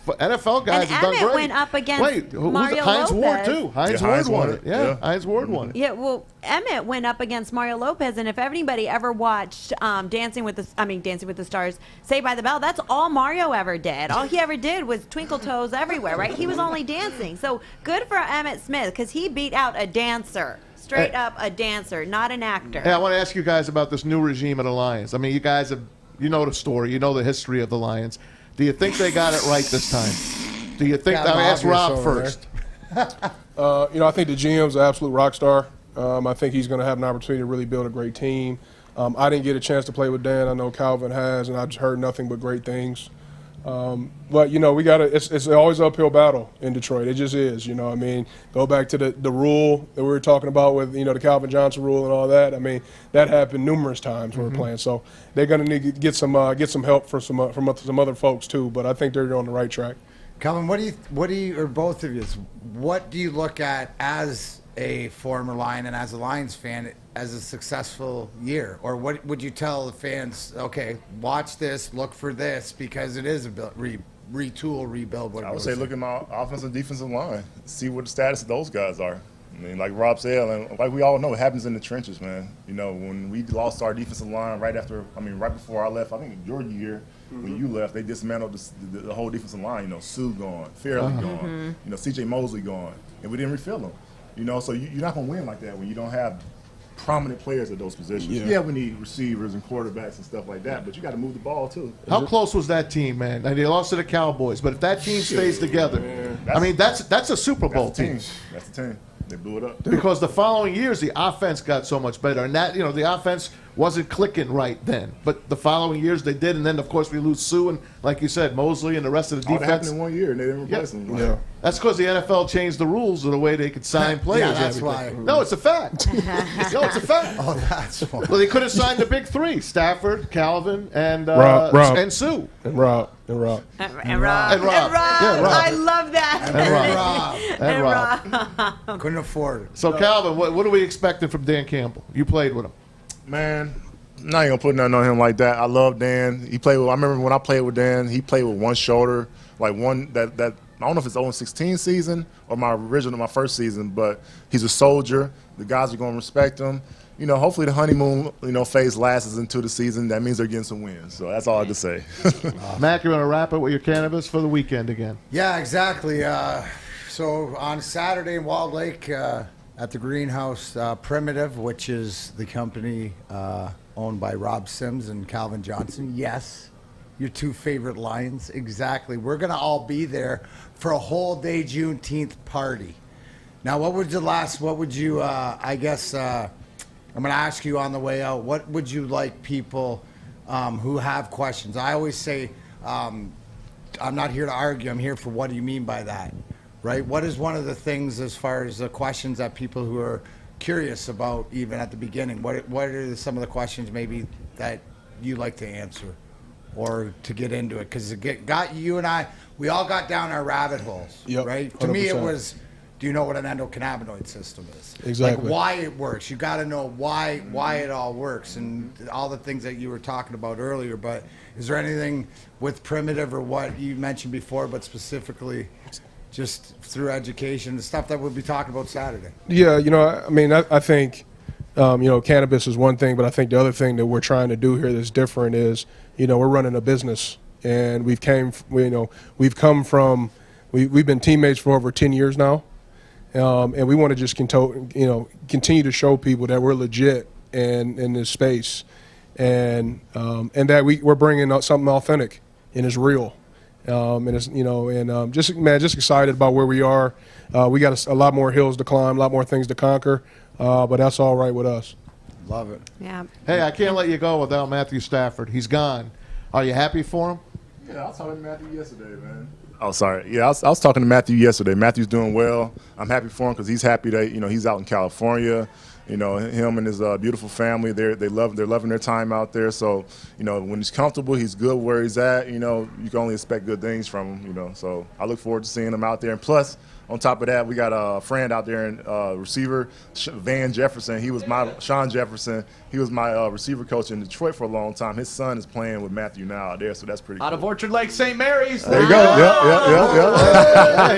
NFL guys And have done Emmett great. went up against Wait, who was Mario it? Heinz Ward, Lopez. too. Heinz Yeah, Ward Heinz won won it. it. Yeah, Yeah. Heinz Ward won it. Yeah, well, Emmett went up against Mario Lopez, and if anybody ever watched Dancing with the Stars, Saved by the Bell, that's all Mario ever did. All he ever did was twinkle toes everywhere, right? He was only dancing. So good for Emmett Smith because he beat out a dancer. Straight up a dancer, not an actor. Hey, I want to ask you guys about this new regime at the Lions. I mean, you guys you know the story, you know the history of the Lions. Do you think they got it right this time? Do you think? I mean, ask Rob first. I think the GM's an absolute rock star. I think he's going to have an opportunity to really build a great team. I didn't get a chance to play with Dan. I know Calvin has, and I've heard nothing but great things. But we got to. It's always an uphill battle in Detroit. It just is. I mean, go back to the rule that we were talking about with the Calvin Johnson rule and all that. I mean, that happened numerous times when we were playing. So they're going to need to get some help from some other folks too. But I think they're on the right track. Calvin, what do you, or both of you, what do you look at as a former Lion and as a Lions fan as a successful year? Or what would you tell the fans, okay, watch this, look for this, because it is a retool, rebuild, whatever. I would say look at my offensive and defensive line, see what the status of those guys are. I mean, like Rob said, and like we all know, it happens in the trenches, man. When we lost our defensive line right before I left, I think your year, when you left, they dismantled the whole defensive line. Sue gone, Fairley gone, C.J. Mosley gone, and we didn't refill them. So you're not going to win like that when you don't have prominent players at those positions. Yeah, we need receivers and quarterbacks and stuff like that, but you got to move the ball too. How close was that team, man? They lost to the Cowboys, but if that team stays together, that's a Super Bowl team. That's the team. They blew it up. Because the following years, the offense got so much better. And that, the offense wasn't clicking right then. But the following years, they did. And then, of course, we lose Sue and, like you said, Mosley and the rest of the defense. It happened in 1 year, and they didn't replace them. Yeah. That's because the NFL changed the rules of the way they could sign players. That's why. No, it's a fact. No, it's a fact. Oh, that's why. Well, they could have signed the big three: Stafford, Calvin, and Rob. and Sue. And Rob. And Rob. Yeah, Rob. I love that. And Rob. Couldn't afford it. So, Calvin, what are we expecting from Dan Campbell? You played with him. Man, I'm not even gonna put nothing on him like that. I love Dan. I remember when I played with Dan, he played with one shoulder, like one that I don't know if it's 0-16 season or my first season, but he's a soldier. The guys are gonna respect him. Hopefully the honeymoon, phase lasts into the season. That means they're getting some wins. So that's all I have to say. Mac, you want to wrap it with your cannabis for the weekend again? Yeah, exactly. So on Saturday in Walled Lake at the greenhouse, Primitive, which is the company owned by Rob Sims and Calvin Johnson. Yes, your two favorite Lions. Exactly. We're going to all be there for a whole day Juneteenth party. Now, I'm going to ask you on the way out, what would you like people who have questions? I always say, I'm not here to argue. I'm here for what do you mean by that, right? What is one of the things as far as the questions that people who are curious about even at the beginning? What are some of the questions maybe that you like to answer or to get into it? Because it got you and I, we all got down our rabbit holes, right? 100%. To me, it was, do you know what an endocannabinoid system is? Exactly. Like why it works. You got to know why it all works and all the things that you were talking about earlier. But is there anything with Primitive or what you mentioned before, but specifically just through education, the stuff that we'll be talking about Saturday? Yeah, I think, cannabis is one thing, but I think the other thing that we're trying to do here that's different is, we're running a business, and we've been teammates for over 10 years now. And we want to just continue to show people that we're legit in this space, and that we're bringing out something authentic and it's real, and it's just excited about where we are. We got a lot more hills to climb, a lot more things to conquer, but that's all right with us. Love it. Yeah. Hey, I can't let you go without Matthew Stafford. He's gone. Are you happy for him? Yeah, I was talking to Matthew yesterday, man. Oh, sorry. Yeah, I was talking to Matthew yesterday. Matthew's doing well. I'm happy for him because he's happy that he's out in California. You know, him and his beautiful family, they're loving their time out there. So, you know, when he's comfortable, he's good where he's at. You know, you can only expect good things from him. You know, so I look forward to seeing him out there. And plus, on top of that, we got a friend out there in receiver, Van Jefferson. Sean Jefferson. He was my receiver coach in Detroit for a long time. His son is playing with Matthew now out there, so that's pretty cool. Out of Orchard Lake, St. Mary's. There you go.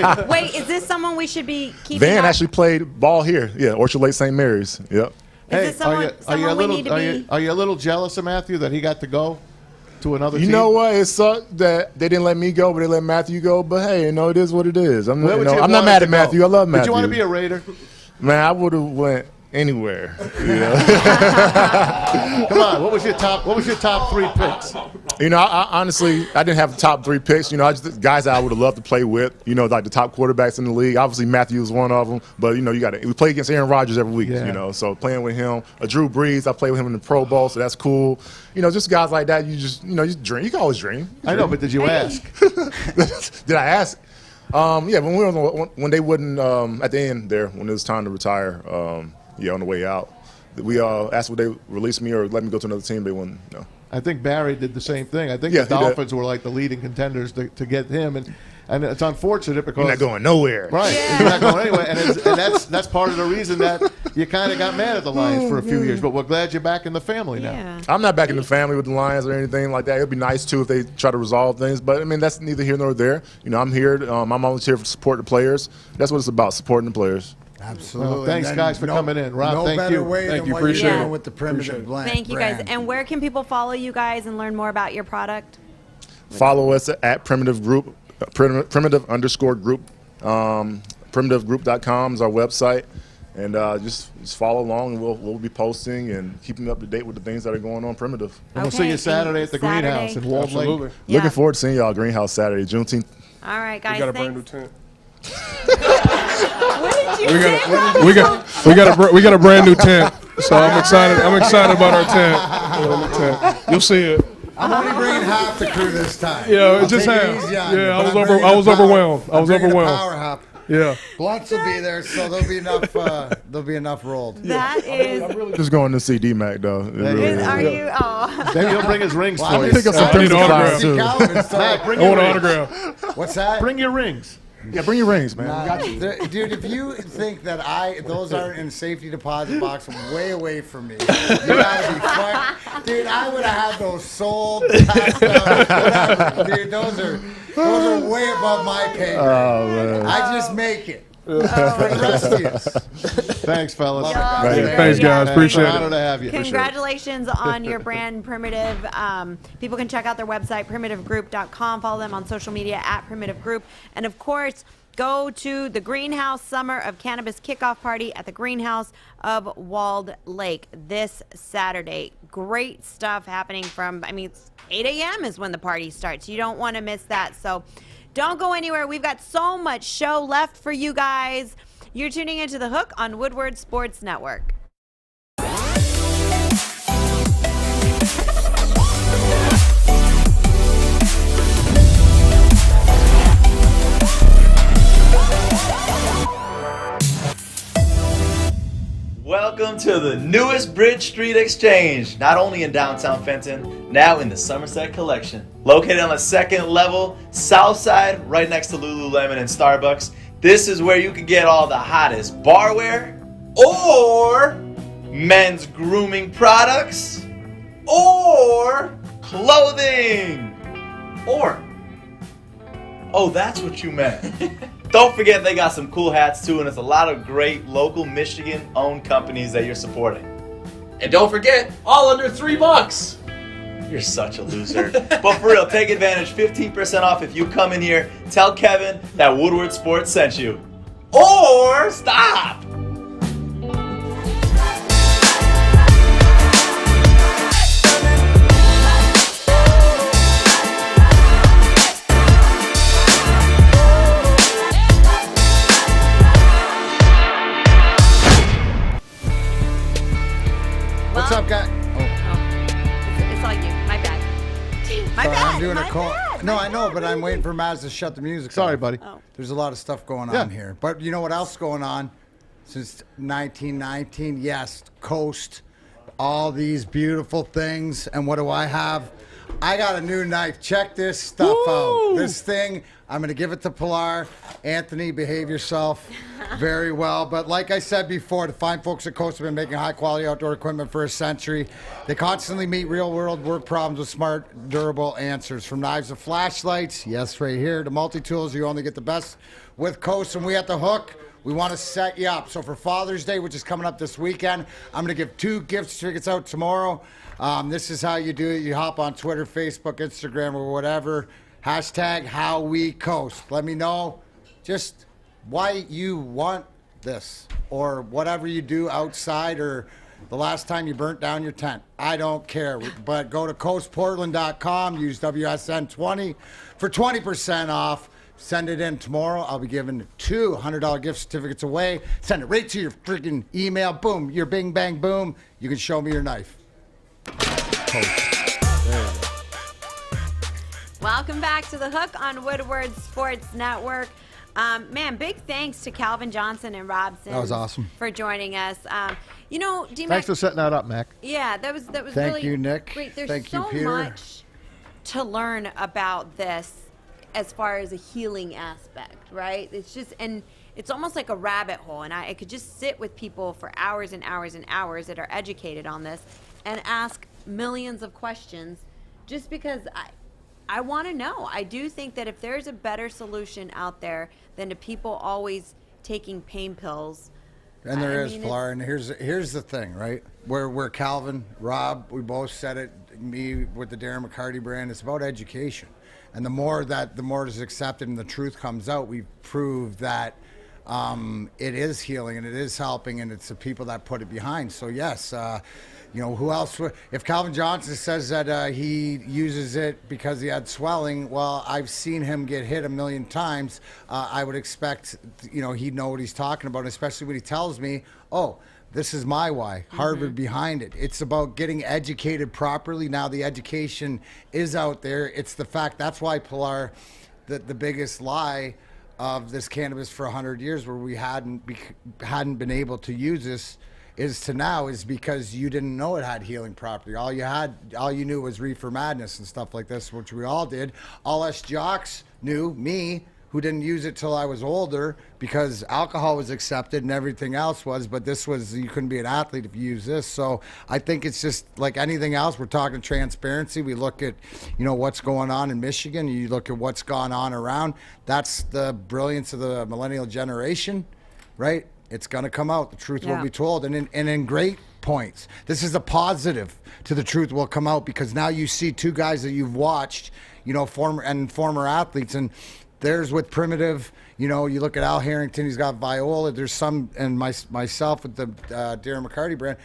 Yep. Wait, is this someone we should be keeping Van up? actually played ball here. Yeah, Orchard Lake, St. Mary's. Yep. Is this someone we need to be? Are you a little jealous of Matthew that he got to go to another team? You know what? It sucked that they didn't let me go, but they let Matthew go. But hey, you know, it is what it is. I'm not mad at Matthew. I love Matthew. Did you want to be a Raider? Man, I would have went anywhere. You know? Come on, what was your top 3 picks? You know, I honestly, I didn't have the top 3 picks. You know, guys I would have loved to play with. You know, like the top quarterbacks in the league. Obviously, Matthew was one of them. But you know, we play against Aaron Rodgers every week. Yeah. You know, so playing with him, Drew Brees, I played with him in the Pro Bowl, so that's cool. You know, just guys like that. You dream. You can always dream. I know, but did you ask? Did I ask? Yeah, when they wouldn't at the end there when it was time to retire. On the way out, we asked would they release me or let me go to another team. They wouldn't. No. I think Barry did the same thing. I think Yeah, the Dolphins were like the leading contenders to get him, and it's unfortunate because You're not going nowhere. Right, you're not going anywhere, and that's part of the reason that you kind of got mad at the Lions for a few years. But we're glad you're back in the family now. I'm not back in the family with the Lions or anything like that. It'd be nice too if they try to resolve things, but I mean that's neither here nor there. You know, I'm here. I'm always here to support the players. That's what it's about, supporting the players. Absolutely. Well, thanks, guys, for coming in. Rob, thank you. No better way than what you're doing with the Primitive Blend. Thank you guys. And where can people follow you guys and learn more about your product? Follow us at Primitive Group, Primitive_group. PrimitiveGroup.com is our website. And just follow along, and we'll be posting and keeping up to date with the things that are going on Primitive. And we'll see you Saturday at the Greenhouse in Walled Lake. Looking forward to seeing y'all Greenhouse Saturday, Juneteenth. All right, guys. We got a brand new tent. What did you We got a brand new tent. So I'm excited about our tent. You'll see it. I'm only bringing half the crew this time. Yeah, it just happened. Yeah, I was overwhelmed. I was overwhelmed. Power hop. Yeah. Blunts will be there, so there'll be enough. There'll be enough rolled. That is. I'm really just going to see D-Mac though. Are you? Oh. Maybe he'll bring his rings for you. Pick up some things autograph too. Mac, bring I your want an rings. autograph. What's that? Bring your rings. Yeah, bring your rings, man. Dude, if you think that those aren't in safety deposit box way away from me, you gotta be fucked. Dude, I would have had those sold, passed up, whatever. Dude, those are way above my pay grade. Oh, man. I just make it. For the rest of you. Thanks, fellas. Thanks, guys. Appreciate it. Honor to have you. Congratulations on your brand, Primitive. People can check out their website, primitivegroup.com. Follow them on social media at Primitive Group. And, of course, go to the Greenhouse Summer of Cannabis Kickoff Party at the Greenhouse of Walled Lake this Saturday. Great stuff happening it's 8 a.m. is when the party starts. You don't want to miss that. So don't go anywhere. We've got so much show left for you guys. You're tuning into The Hook on Woodward Sports Network. Welcome to the newest Bridge Street Exchange, not only in downtown Fenton, now in the Somerset Collection. Located on the second level, south side, right next to Lululemon and Starbucks, this is where you can get all the hottest barware, or men's grooming products, or clothing, or, oh, that's what you meant. Don't forget they got some cool hats too, and it's a lot of great local Michigan-owned companies that you're supporting. And don't forget, all under $3. You're such a loser. But for real, take advantage. 15% off if you come in here. Tell Kevin that Woodward Sports sent you. Or stop! What's up, guys? It's all you. My bad. My bad. I'm doing My a call. bad. No, I know, but I'm waiting for Mazda to shut the music. Sorry, off. buddy. Oh. There's a lot of stuff going on here. But you know what else is going on? since 1919. Yes, Coast, all these beautiful things. And what do I have? I got a new knife. Check this stuff out. This thing, I'm going to give it to Pilar. Anthony, behave yourself very well. But like I said before, the fine folks at Coast have been making high-quality outdoor equipment for a century. They constantly meet real-world work problems with smart, durable answers. From knives to flashlights, yes, right here, to multi-tools, you only get the best with Coast. And we at The Hook, we want to set you up. So for Father's Day, which is coming up this weekend, I'm going to give 2 gift certificates out tomorrow. This is how you do it. You hop on Twitter, Facebook, Instagram, or whatever. Hashtag How We Coast. Let me know just why you want this or whatever you do outside or the last time you burnt down your tent. I don't care. But go to coastportland.com. Use WSN20 for 20% off. Send it in tomorrow. I'll be giving 2 $100 gift certificates away. Send it right to your freaking email. Boom. Your bing, bang, boom. You can show me your knife. There you go. Welcome back to The Hook on Woodward Sports Network. Man, big thanks to Calvin Johnson and Robson. That was awesome. For joining us. You know, D-Mac, Thanks for setting that up, Mac. Yeah, that was Thank really you, Nick. great. There's Thank you, so Peter. much to learn about this as far as a healing aspect, right? It's just, and it's almost like a rabbit hole. And I could just sit with people for hours and hours and hours that are educated on this and ask millions of questions just because I want to know. I do think that if there's a better solution out there than to people always taking pain pills. And there is, Pilar. And here's the thing, right? We're Calvin, Rob, we both said it, me with the Darren McCarty brand, it's about education. And the more it is accepted and the truth comes out, we've proved that it is healing and it is helping, and it's the people that put it behind. So yes, you know, who else would, if Calvin Johnson says that he uses it because he had swelling, well, I've seen him get hit a million times. I would expect, you know, he'd know what he's talking about, especially when he tells me, oh, this is my why, Harvard behind it. It's about getting educated properly. Now the education is out there. It's the fact, that's why, Pilar, the biggest lie of this cannabis for 100 years where we hadn't been able to use this is because you didn't know it had healing property. All you knew was reefer madness and stuff like this, which we all did. All us jocks knew, me, who didn't use it till I was older because alcohol was accepted and everything else was, but this was, you couldn't be an athlete if you use this. So I think it's just like anything else. We're talking transparency. We look at, you know, what's going on in Michigan. You look at what's gone on around. That's the brilliance of the millennial generation, right? It's going to come out. The truth will be told. And in great points. This is a positive to the truth will come out because now you see 2 guys that you've watched, you know, former athletes, and there's with Primitive, you know, you look at Al Harrington, he's got Viola. There's some, and myself with the Darren McCarty brand.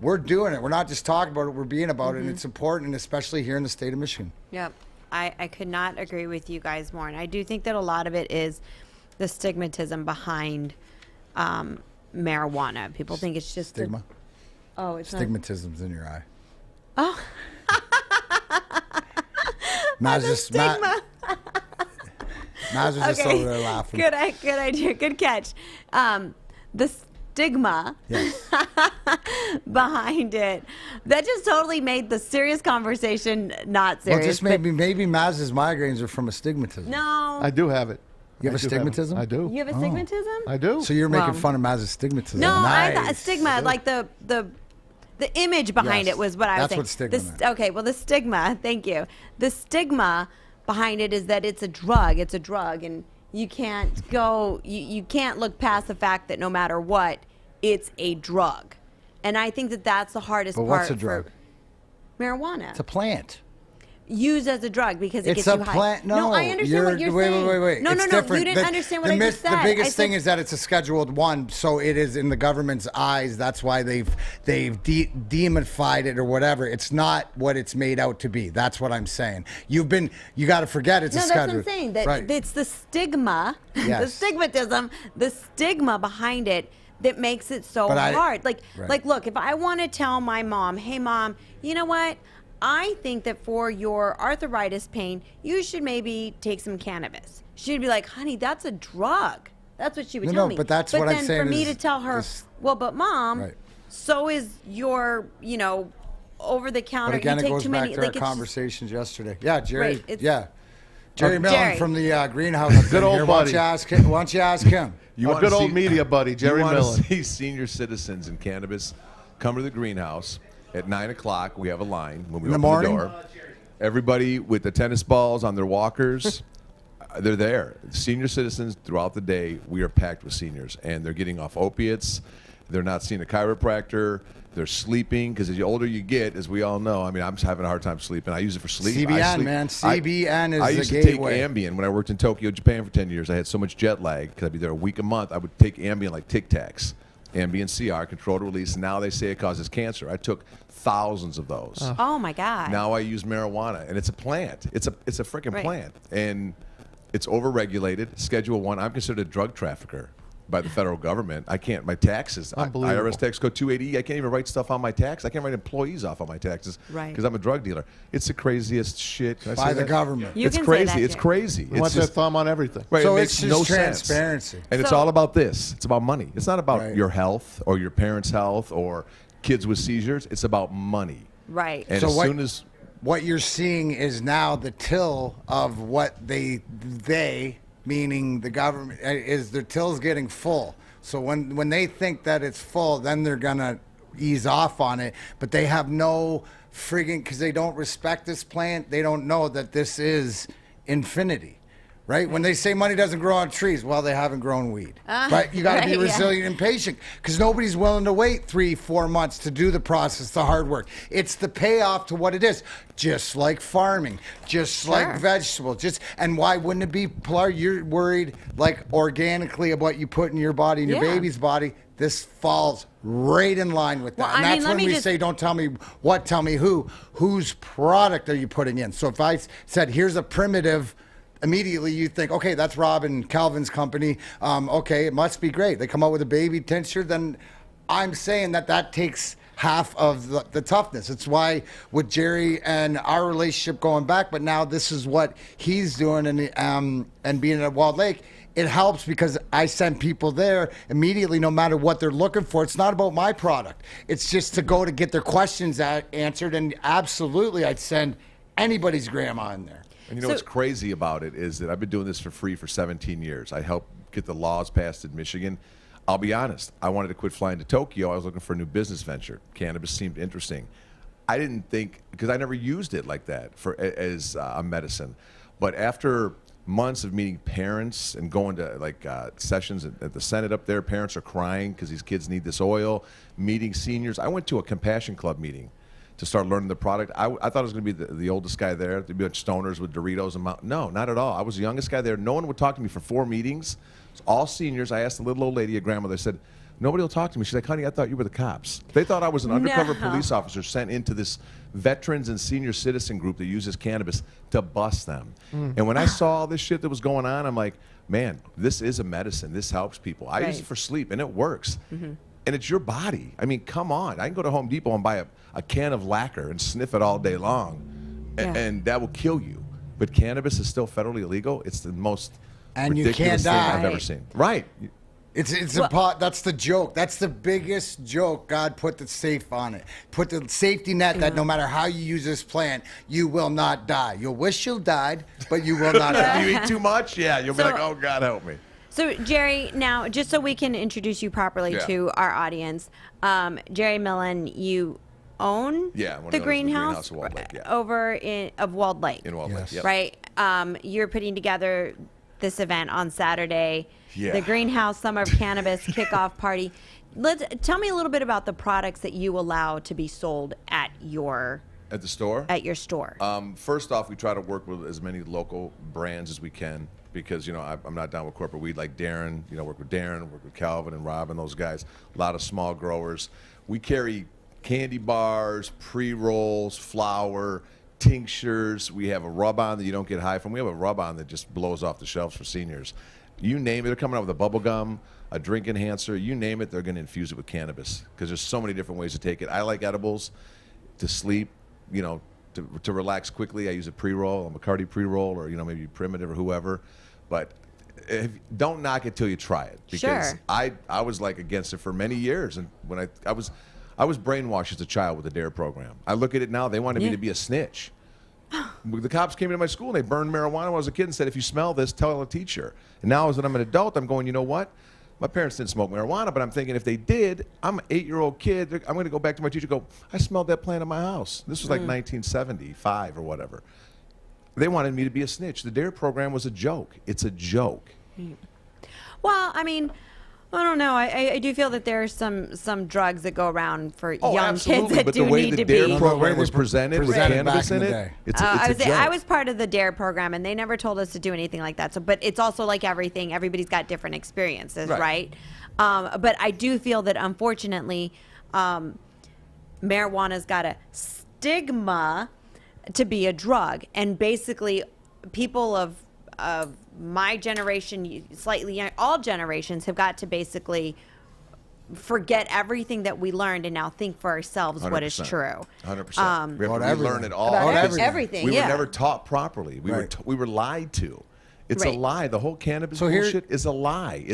We're doing it. We're not just talking about it. We're being about it. And it's important, especially here in the state of Michigan. Yep. I could not agree with you guys more. And I do think that a lot of it is the stigmatism behind marijuana. People think it's just stigma. It's stigmatism's in your eye. Oh. Stigma. Maz was just over there laughing. Good idea. Good catch. The stigma behind it, that just totally made the serious conversation not serious. Well, just maybe Maz's migraines are from astigmatism. No. I do have it. You have astigmatism? I do. You have astigmatism? I do. So you're making fun of Maz's astigmatism. No, nice. I thought stigma, like the image behind it was what I was saying. That's what stigma meant. Okay, well, the stigma, thank you. The stigma behind it is that it's a drug. It's a drug, and you can't go, you can't look past the fact that no matter what, it's a drug. And I think that that's the hardest part. But what's a drug? Marijuana. It's a plant. Used as a drug because it it's gets you a high. plant. No, I understand what you're saying. Wait. No, it's no. Different. You didn't understand what I just said. The biggest thing is that it's a Scheduled 1, so it is in the government's eyes. That's why they've demonified it or whatever. It's not what it's made out to be. That's what I'm saying. You got to forget it's a Scheduled. No, that's what I'm saying. That it's the stigma, the stigmatism, the stigma behind it that makes it so hard. Like, look, if I want to tell my mom, hey, Mom, you know what? I think that for your arthritis pain, you should maybe take some cannabis. She'd be like, honey, that's a drug. That's what she would No, tell no, me. but that's what I'm then saying for me is to tell her, this- well, but Mom, Right. so is your, over the counter. But again, you it take goes too back many. to our Like, it's just- conversations yesterday. Yeah, Jerry. Right, it's- yeah. Jerry Millen Jerry. from the greenhouse. Good old here. buddy. Why don't you ask him? Our wanna good old see- media buddy, Jerry you wanna Millen. see senior citizens in cannabis come to the greenhouse at 9 o'clock. We have a line when we In the open morning? the door. Everybody with the tennis balls on their walkers, they're there. Senior citizens throughout the day, we are packed with seniors, and they're getting off opiates. They're not seeing a chiropractor. They're sleeping because the older you get, as we all know, I mean, I'm just having a hard time sleeping. I use it for sleep. CBN, man. CBN is I the used to gateway. take Ambien when I worked in Tokyo, Japan for 10 years. I had so much jet lag because I'd be there a week a month. I would take Ambien like Tic Tacs. Ambien CR, controlled release. Now they say it causes cancer. I took thousands of those. Oh my God. Now I use marijuana, and it's a plant. It's a freaking Right. plant, and it's overregulated. Schedule 1. I'm considered a drug trafficker by the federal government. I can't. My taxes. Unbelievable. IRS tax code 280. I can't even write stuff on my tax. I can't write employees off on my taxes Right. because I'm a drug dealer. It's the craziest shit. Can I By say the that? government. You It's can say crazy. that, It's Jay. crazy. They want It's their just, thumb on everything. right, So it it's makes just no sense. transparency. And it's So- all about this. It's about money. It's not about Right. your health or your parents' health or kids with seizures. It's about money. Right. And So as what- soon as What you're seeing is now the till of what they meaning the government, is their till's getting full. So when they think that it's full, then they're gonna ease off on it. But they have no friggin' because they don't respect this plant. They don't know that this is infinity. Right? When they say money doesn't grow on trees, well, they haven't grown weed. Right? You got to right, be yeah. resilient and patient because nobody's willing to wait 3-4 months to do the process, the hard work. It's the payoff to what it is. Just like farming, just like vegetables. And why wouldn't it be, Pilar? You're worried like organically of what you put in your body and your Yeah. baby's body. This falls right in line with that. Well, and I mean, that's let when me we just- say, don't tell me what, tell me who. Whose product are you putting in? So if I said, here's a primitive, immediately you think, okay, that's Rob and Calvin's company. Okay, it must be great. They come out with a baby tincture. Then I'm saying that takes half of the toughness. It's why with Jerry and our relationship going back, but now this is what he's doing and being at Walled Lake. It helps because I send people there immediately, no matter what they're looking for. It's not about my product. It's just to go to get their questions answered. And absolutely, I'd send anybody's grandma in there. And you know what's crazy about it is that I've been doing this for free for 17 years. I helped get the laws passed in Michigan. I'll be honest, I wanted to quit flying to Tokyo. I was looking for a new business venture. Cannabis seemed interesting. I didn't think, because I never used it like that as a medicine. But after months of meeting parents and going to sessions at the Senate up there, parents are crying because these kids need this oil, meeting seniors. I went to a Compassion Club meeting to start learning the product. I thought it was going to be the oldest guy there. There'd be a bunch of stoners with Doritos and no, not at all. I was the youngest guy there. No one would talk to me for 4 meetings. It's all seniors. I asked the little old lady, a grandmother, I said, nobody will talk to me. She's like, honey, I thought you were the cops. They thought I was an undercover police officer sent into this veterans and senior citizen group that uses cannabis to bust them. And when I saw all this shit that was going on, I'm like, man, this is a medicine. This helps people. I use it for sleep, and it works. And it's your body. I mean, come on. I can go to Home Depot and buy a can of lacquer and sniff it all day long, and that will kill you. But cannabis is still federally illegal. It's the most ridiculous thing I've ever seen. Right. It's that's the joke. That's the biggest joke. God put the safe on it. Put the safety net that no matter how you use this plant, you will not die. You'll wish you died, but you will not die. You eat too much, you'll be like, oh, God, help me. So, Jerry, now, just so we can introduce you properly to our audience, Jerry Millen, you own the greenhouse, of Walled Lake, over of Walled Lake. In Walled Lake, right? You're putting together this event on Saturday, the Greenhouse Summer of Cannabis Kickoff Party. Tell me a little bit about the products that you allow to be sold at your store. First off, we try to work with as many local brands as we can because I'm not down with corporate weed like Darren. Work with Darren, work with Calvin and Rob and those guys. A lot of small growers. We carry candy bars, pre-rolls, flour, tinctures. We have a rub-on that you don't get high from. We have a rub-on that just blows off the shelves for seniors. You name it. They're coming out with a bubble gum, a drink enhancer. You name it, they're going to infuse it with cannabis because there's so many different ways to take it. I like edibles to sleep, to relax quickly. I use a pre-roll, a McCarty pre-roll, or maybe Primitive or whoever. But don't knock it till you try it. Because Sure. I was like against it for many years, and when I was brainwashed as a child with the DARE program. I look at it now; they wanted me to be a snitch. The cops came into my school and they burned marijuana when I was a kid and said, "If you smell this, tell a teacher." And now, as I'm an adult, I'm going, you know what? My parents didn't smoke marijuana, but I'm thinking if they did, I'm an 8-year-old kid. I'm going to go back to my teacher and go, "I smelled that plant in my house." This was like 1975 or whatever. They wanted me to be a snitch. The DARE program was a joke. It's a joke. Well, I mean, I don't know. I do feel that there are some drugs that go around for young kids that but do the way need the to DARE be. program was presented with cannabis in it, it's a joke. I was part of the DARE program, and they never told us to do anything like that. So, but it's also like everything. Everybody's got different experiences, right? But I do feel that, unfortunately, marijuana's got a stigma to be a drug, and basically, people of my generation, slightly young, all generations have got to basically forget everything that we learned and now think for ourselves 100%. What is true. 100%. We learn it all. About everything. We were never taught properly. We were lied to. It's a lie. The whole cannabis bullshit is a lie.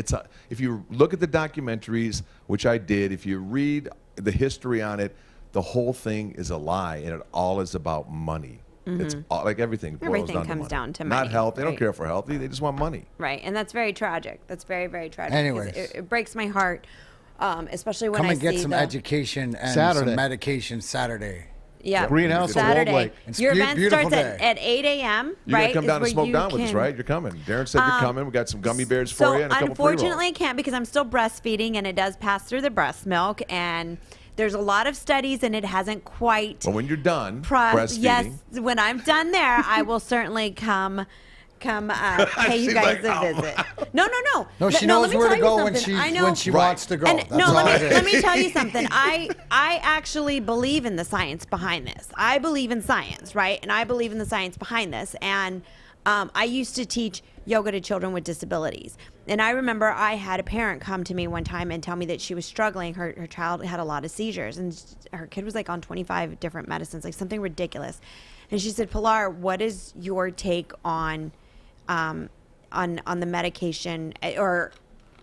If you look at the documentaries, which I did, if you read the history on it, the whole thing is a lie, and it all is about money. It's all, like everything boils down to money. Not health. They don't care for health. They just want money. Right, and that's very tragic. That's very, very tragic. Anyways. It breaks my heart, especially when Come I and get see some education and Saturday. some medication Saturday. Yeah, Greenhouse of Saturday. Walled Lake. Your event beautiful starts day. at 8 a.m. You're right? going to come down and Is smoke where down you with us, can- right? You're coming. Darren said you're coming. We got some gummy bears for you and a couple pre-rolls. Unfortunately, I can't because I'm still breastfeeding, and it does pass through the breast milk, and there's a lot of studies, and it hasn't quite. Well, when you're done breastfeeding. Yes, when I'm done there, I will certainly come pay you guys a visit. No. No, she let knows me where tell to you go when something. she wants to go. And That's no, all let it me is. let me tell you something. I actually believe in the science behind this. I believe in science, right? And I believe in the science behind this. And I used to teach yoga to children with disabilities. And I remember I had a parent come to me one time and tell me that she was struggling. Her child had a lot of seizures, and her kid was like on 25 different medicines, like something ridiculous. And she said, "Pilar, what is your take on the medication, or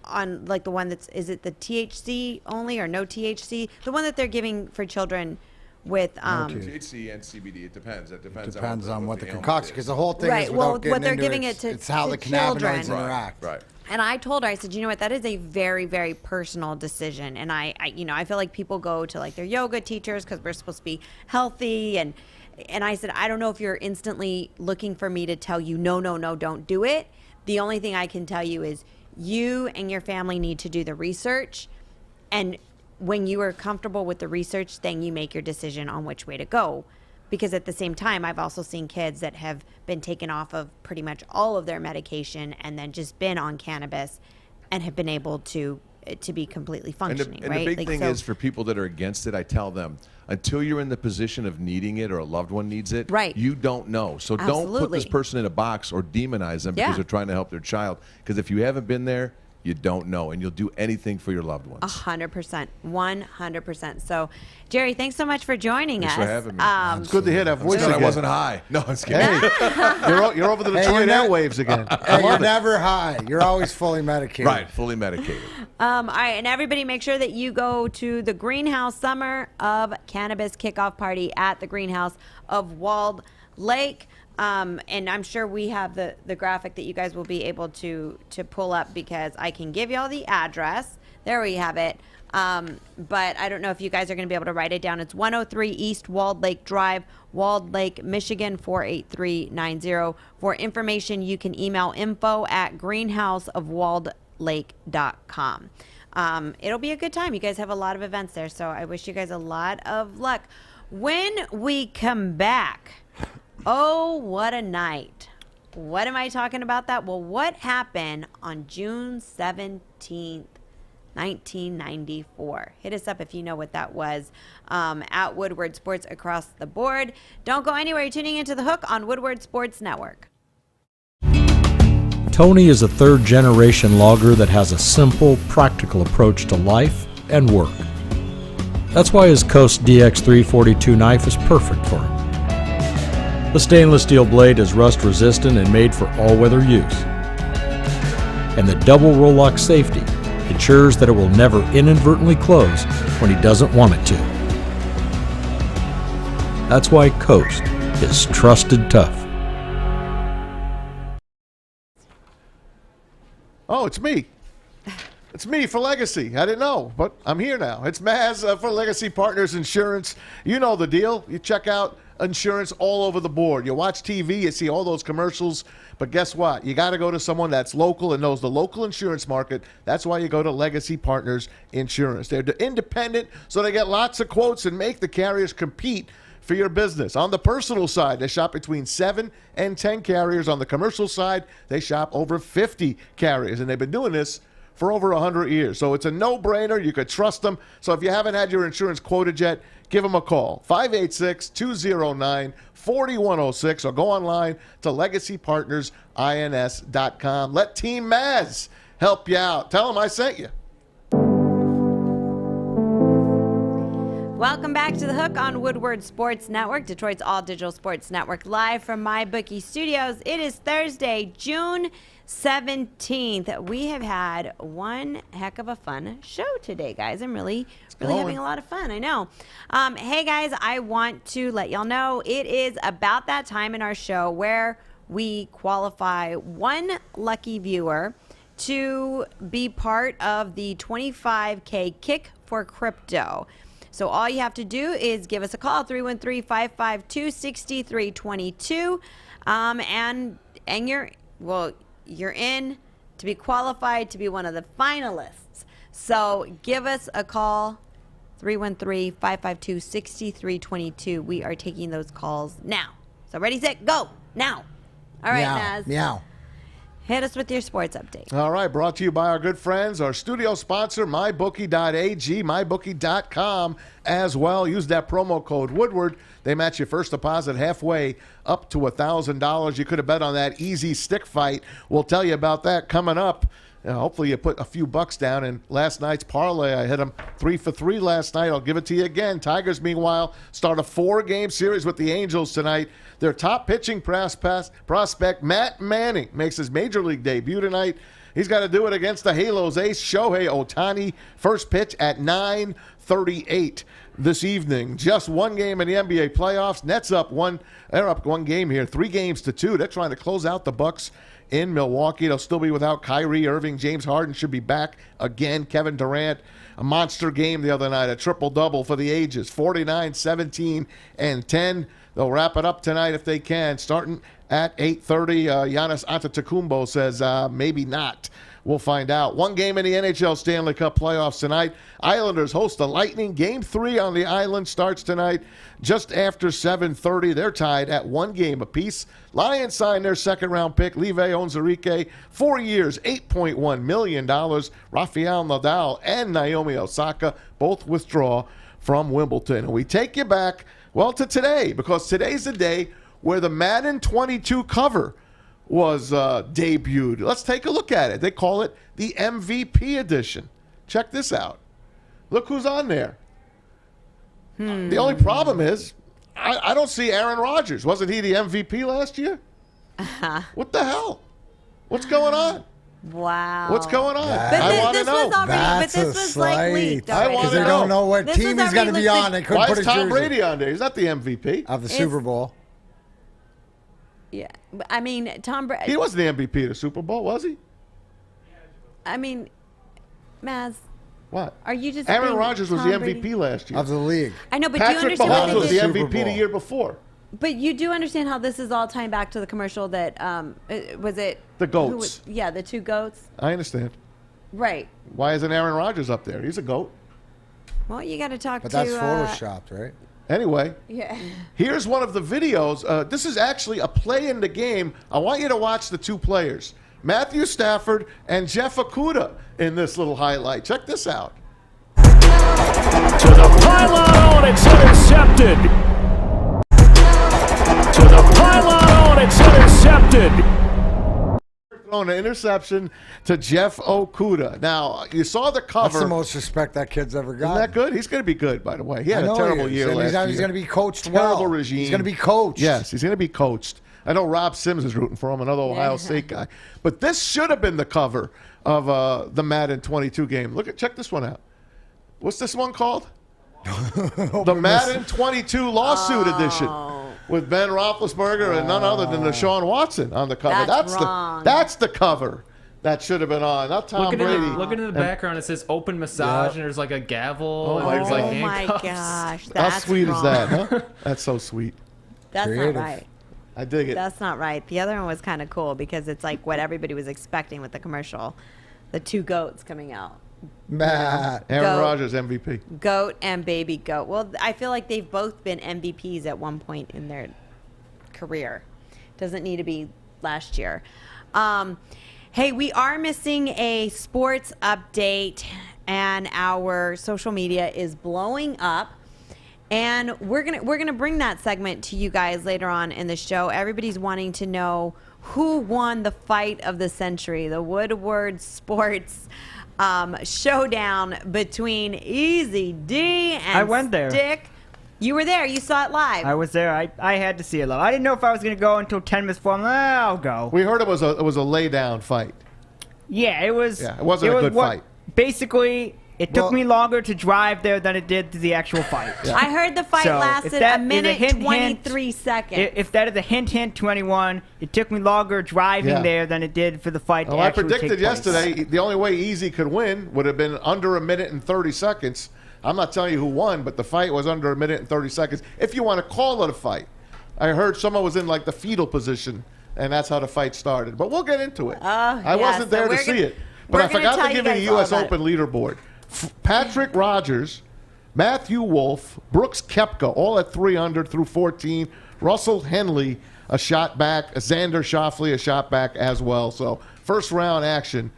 on like the one is it the THC only or no THC? The one that they're giving for children with THC and CBD. It depends. It depends on what the concoction, because the whole thing Right, is well, without what they're getting giving into it to it's how the children. cannabinoids interact. Right. And I told her, I said, you know what, that is a very, very personal decision. And I feel like people go to like their yoga teachers because we're supposed to be healthy. And I said, I don't know if you're instantly looking for me to tell you, no, don't do it. The only thing I can tell you is you and your family need to do the research. And when you are comfortable with the research, then you make your decision on which way to go. Because at the same time, I've also seen kids that have been taken off of pretty much all of their medication and then just been on cannabis and have been able to be completely functioning, and right? the big thing is for people that are against it, I tell them, until you're in the position of needing it or a loved one needs it, right. you don't know. So don't put this person in a box or demonize them because they're trying to help their child. Because if you haven't been there, you don't know, and you'll do anything for your loved ones. 100%. 100%. So, Jerry, thanks so much for joining us. Thanks for having me. It's good to hear that voice again. I wasn't high. No, it's kidding. Hey, you're over the Detroit airwaves again. Hey, you're never high. You're always fully medicated. Right, fully medicated. All right, and everybody make sure that you go to the Greenhouse Summer of Cannabis Kickoff Party at the Greenhouse of Walled Lake. And I'm sure we have the graphic that you guys will be able to pull up, because I can give you all the address. There we have it. But I don't know if you guys are going to be able to write it down. It's 103 East Walled Lake Drive, Walled Lake, Michigan, 48390. For information, you can email info@greenhouseofwalledlake.com. It'll be a good time. You guys have a lot of events there, so I wish you guys a lot of luck. When we come back, oh, what a night. What am I talking about that? Well, what happened on June 17th, 1994? Hit us up if you know what that was, at Woodward Sports across the board. Don't go anywhere. You're tuning into The Hook on Woodward Sports Network. Tony is a third-generation logger that has a simple, practical approach to life and work. That's why his Coast DX342 knife is perfect for him. The stainless steel blade is rust resistant and made for all weather use. And the double Roll-Lock safety ensures that it will never inadvertently close when he doesn't want it to. That's why Coast is trusted tough. Oh, it's me. It's me for Legacy. I didn't know, but I'm here now. It's Maz for Legacy Partners Insurance. You know the deal. You check out insurance all over the board. You watch TV, you see all those commercials, but guess what? You got to go to someone that's local and knows the local insurance market. That's why you go to Legacy Partners Insurance. They're independent, so they get lots of quotes and make the carriers compete for your business. On the personal side, they shop between 7 and 10 carriers. On the commercial side, they shop over 50 carriers, and they've been doing this for over 100 years. So it's a no-brainer. You could trust them. So if you haven't had your insurance quoted yet, give them a call. 586-209-4106 or go online to legacypartnersins.com. Let Team Maz help you out. Tell them I sent you. Welcome back to The Hook on Woodward Sports Network, Detroit's all-digital sports network, live from MyBookie Studios. It is Thursday, June 17th. We have had one heck of a fun show today, guys. I'm really having a lot of fun. I know. Hey, guys, I want to let y'all know it is about that time in our show where we qualify one lucky viewer to be part of the 25K Kick for Crypto. So all you have to do is give us a call, 313-552-6322, and you're in to be qualified to be one of the finalists. So give us a call, 313-552-6322. We are taking those calls now. So ready, set, go, now. All right, Naz. Meow. Hit us with your sports update. All right, brought to you by our good friends, our studio sponsor, MyBookie.ag, MyBookie.com as well. Use that promo code Woodward. They match your first deposit halfway up to $1,000. You could have bet on that easy stick fight. We'll tell you about that coming up. Hopefully you put a few bucks down. And last night's parlay, I hit them 3 for 3 last night. I'll give it to you again. Tigers, meanwhile, start a 4-game series with the Angels tonight. Their top pitching prospect, Matt Manning, makes his major league debut tonight. He's got to do it against the Halos ace, Shohei Ohtani. First pitch at 9:38 this evening. Just one game in the NBA playoffs. Nets up one game here, 3-2. They're trying to close out the Bucks in Milwaukee. They'll still be without Kyrie Irving. James Harden should be back again. Kevin Durant, a monster game the other night, a triple-double for the ages, 49, 17, and 10. They'll wrap it up tonight if they can, starting at 8:30. Giannis Antetokounmpo says maybe not. We'll find out. One game in the Nhl Stanley Cup Playoffs tonight. Islanders host the Lightning. Game 3 on the island starts tonight just after 7:30. They're tied at 1 game apiece. Lions signed their second-round pick, Live Onzarike, 4 years, $8.1 million. Rafael Nadal and Naomi Osaka both withdraw from Wimbledon. And we take you back, well, to today, because today's the day where the Madden 22 cover was debuted. Let's take a look at it. They call it the MVP edition. Check this out. Look who's on there. The only problem is I don't see Aaron Rodgers. Wasn't he the MVP last year? What the hell? What's going on? Wow. What's going on? I want to know. That's this was like leaked already. Because they don't know what team he's going to be on. They couldn't Why put is a Tom jersey Brady on there? He's not the MVP of the Super Bowl. Yeah, I mean, Tom Brady. He wasn't the MVP of the Super Bowl, was he? I mean, Maz. What? Are you just Aaron Rodgers was the MVP Brady? last year Of the league. I know, but do you Patrick understand Mahomes what was they the did? MVP the year before. But you do understand how this is all tying back to the commercial that was it The goats. the 2 goats. I understand. Right. Why isn't Aaron Rodgers up there? He's a goat. Well, you got to talk But to. that's photoshopped, right? Anyway, Yeah. here's one of the videos. This is actually a play in the game. I want you to watch the 2 players, Matthew Stafford and Jeff Okudah, in this little highlight. Check this out. To the pylon, it's intercepted. To the pylon, it's intercepted. Throwing an interception to Jeff Okudah. Now, you saw the cover. That's the most respect that kid's ever got. Isn't that good? He's going to be good, by the way. He had a terrible year last year. He's going to be coached Terrible well. regime. He's going to be coached. Yes, he's going to be coached. I know Rob Sims is rooting for him, another Ohio State guy. But this should have been the cover of the Madden 22 game. Check this one out. What's this one called? The Madden 22 lawsuit edition with Ben Roethlisberger and none other than Deshaun Watson on the cover. That's wrong. That's the cover that should have been on. Not Tom Brady. Look into the background. It says open massage, and there's like a gavel. Oh, and there's like my handcuffs. gosh. How That's sweet wrong. is that, huh? That's so sweet. That's Creative. not right. I dig it. That's not right. The other one was kind of cool because it's like what everybody was expecting with the commercial. The two goats coming out. Matt. Aaron Rodgers, MVP. Goat and baby goat. Well, I feel like they've both been MVPs at one point in their career. Doesn't need to be last year. Hey, we are missing a sports update, and our social media is blowing up. And we're gonna bring that segment to you guys later on in the show. Everybody's wanting to know who won the fight of the century, the Woodward Sports showdown between Easy D and I went there. Stick. You were there. You saw it live. I was there. I had to see it live. I didn't know if I was going to go until 10 minutes before. I'll go. We heard it was a lay down fight. Yeah, it was. Yeah, it wasn't a good fight. Basically, it took me longer to drive there than it did to the actual fight. Yeah. I heard the fight lasted a minute 23 seconds. If that is a hint to anyone, it took me longer driving there than it did for the fight to I actually predicted take place. yesterday the only way Easy could win would have been under a minute and 30 seconds. I'm not telling you who won, but the fight was under a minute and 30 seconds. If you want to call it a fight. I heard someone was in like the fetal position, and that's how the fight started. But we'll get into it. I wasn't there to see it. But I forgot to give you the U.S. Open leaderboard. Patrick Rogers, Matthew Wolff, Brooks Koepka, all at 300 through 14. Russell Henley, a shot back. Xander Schauffele, a shot back as well. So first round action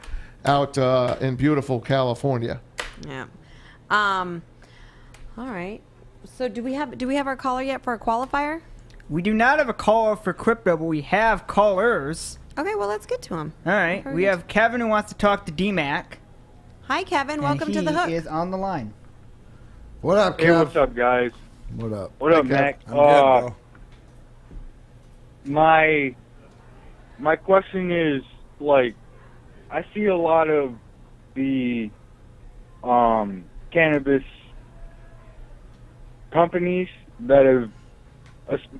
out in beautiful California. Yeah. All right. So do we have our caller yet for a qualifier? We do not have a caller for crypto, but we have callers. Okay, well, let's get to him. All right. We have Kevin who wants to talk to D-Mac. Hi, Kevin. Welcome to the hook. He is on the line. What up, Kev? Hey, what's up, guys? What up? What up, Mac? I'm good, bro. My question is, like, I see a lot of the cannabis companies that have,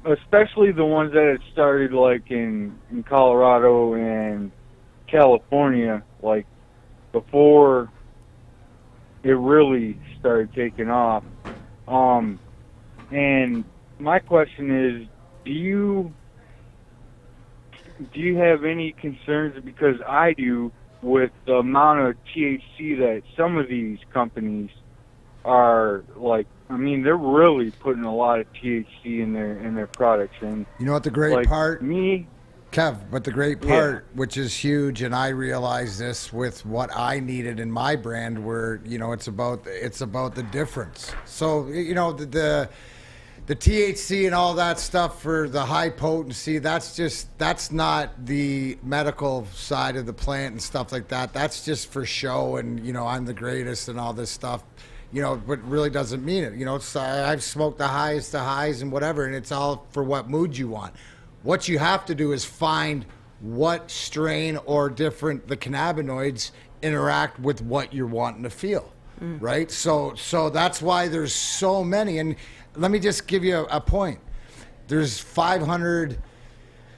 especially the ones that had started like in Colorado and California, like before it really started taking off. And my question is, do you have any concerns, because I do, with the amount of THC that some of these companies are, like, I mean, they're really putting a lot of THC in their products. And you know what the great part? Kev, but the great part, which is huge, and I realized this with what I needed in my brand, where, you know, it's about the difference. So, you know, the THC and all that stuff for the high potency, that's not the medical side of the plant and stuff like that. That's just for show and, you know, I'm the greatest and all this stuff, you know, but really doesn't mean it. You know, I've smoked the highest of highs and whatever, and it's all for what mood you want. What you have to do is find what strain or different the cannabinoids interact with what you're wanting to feel, right? So that's why there's so many. And let me just give you a point. There's 500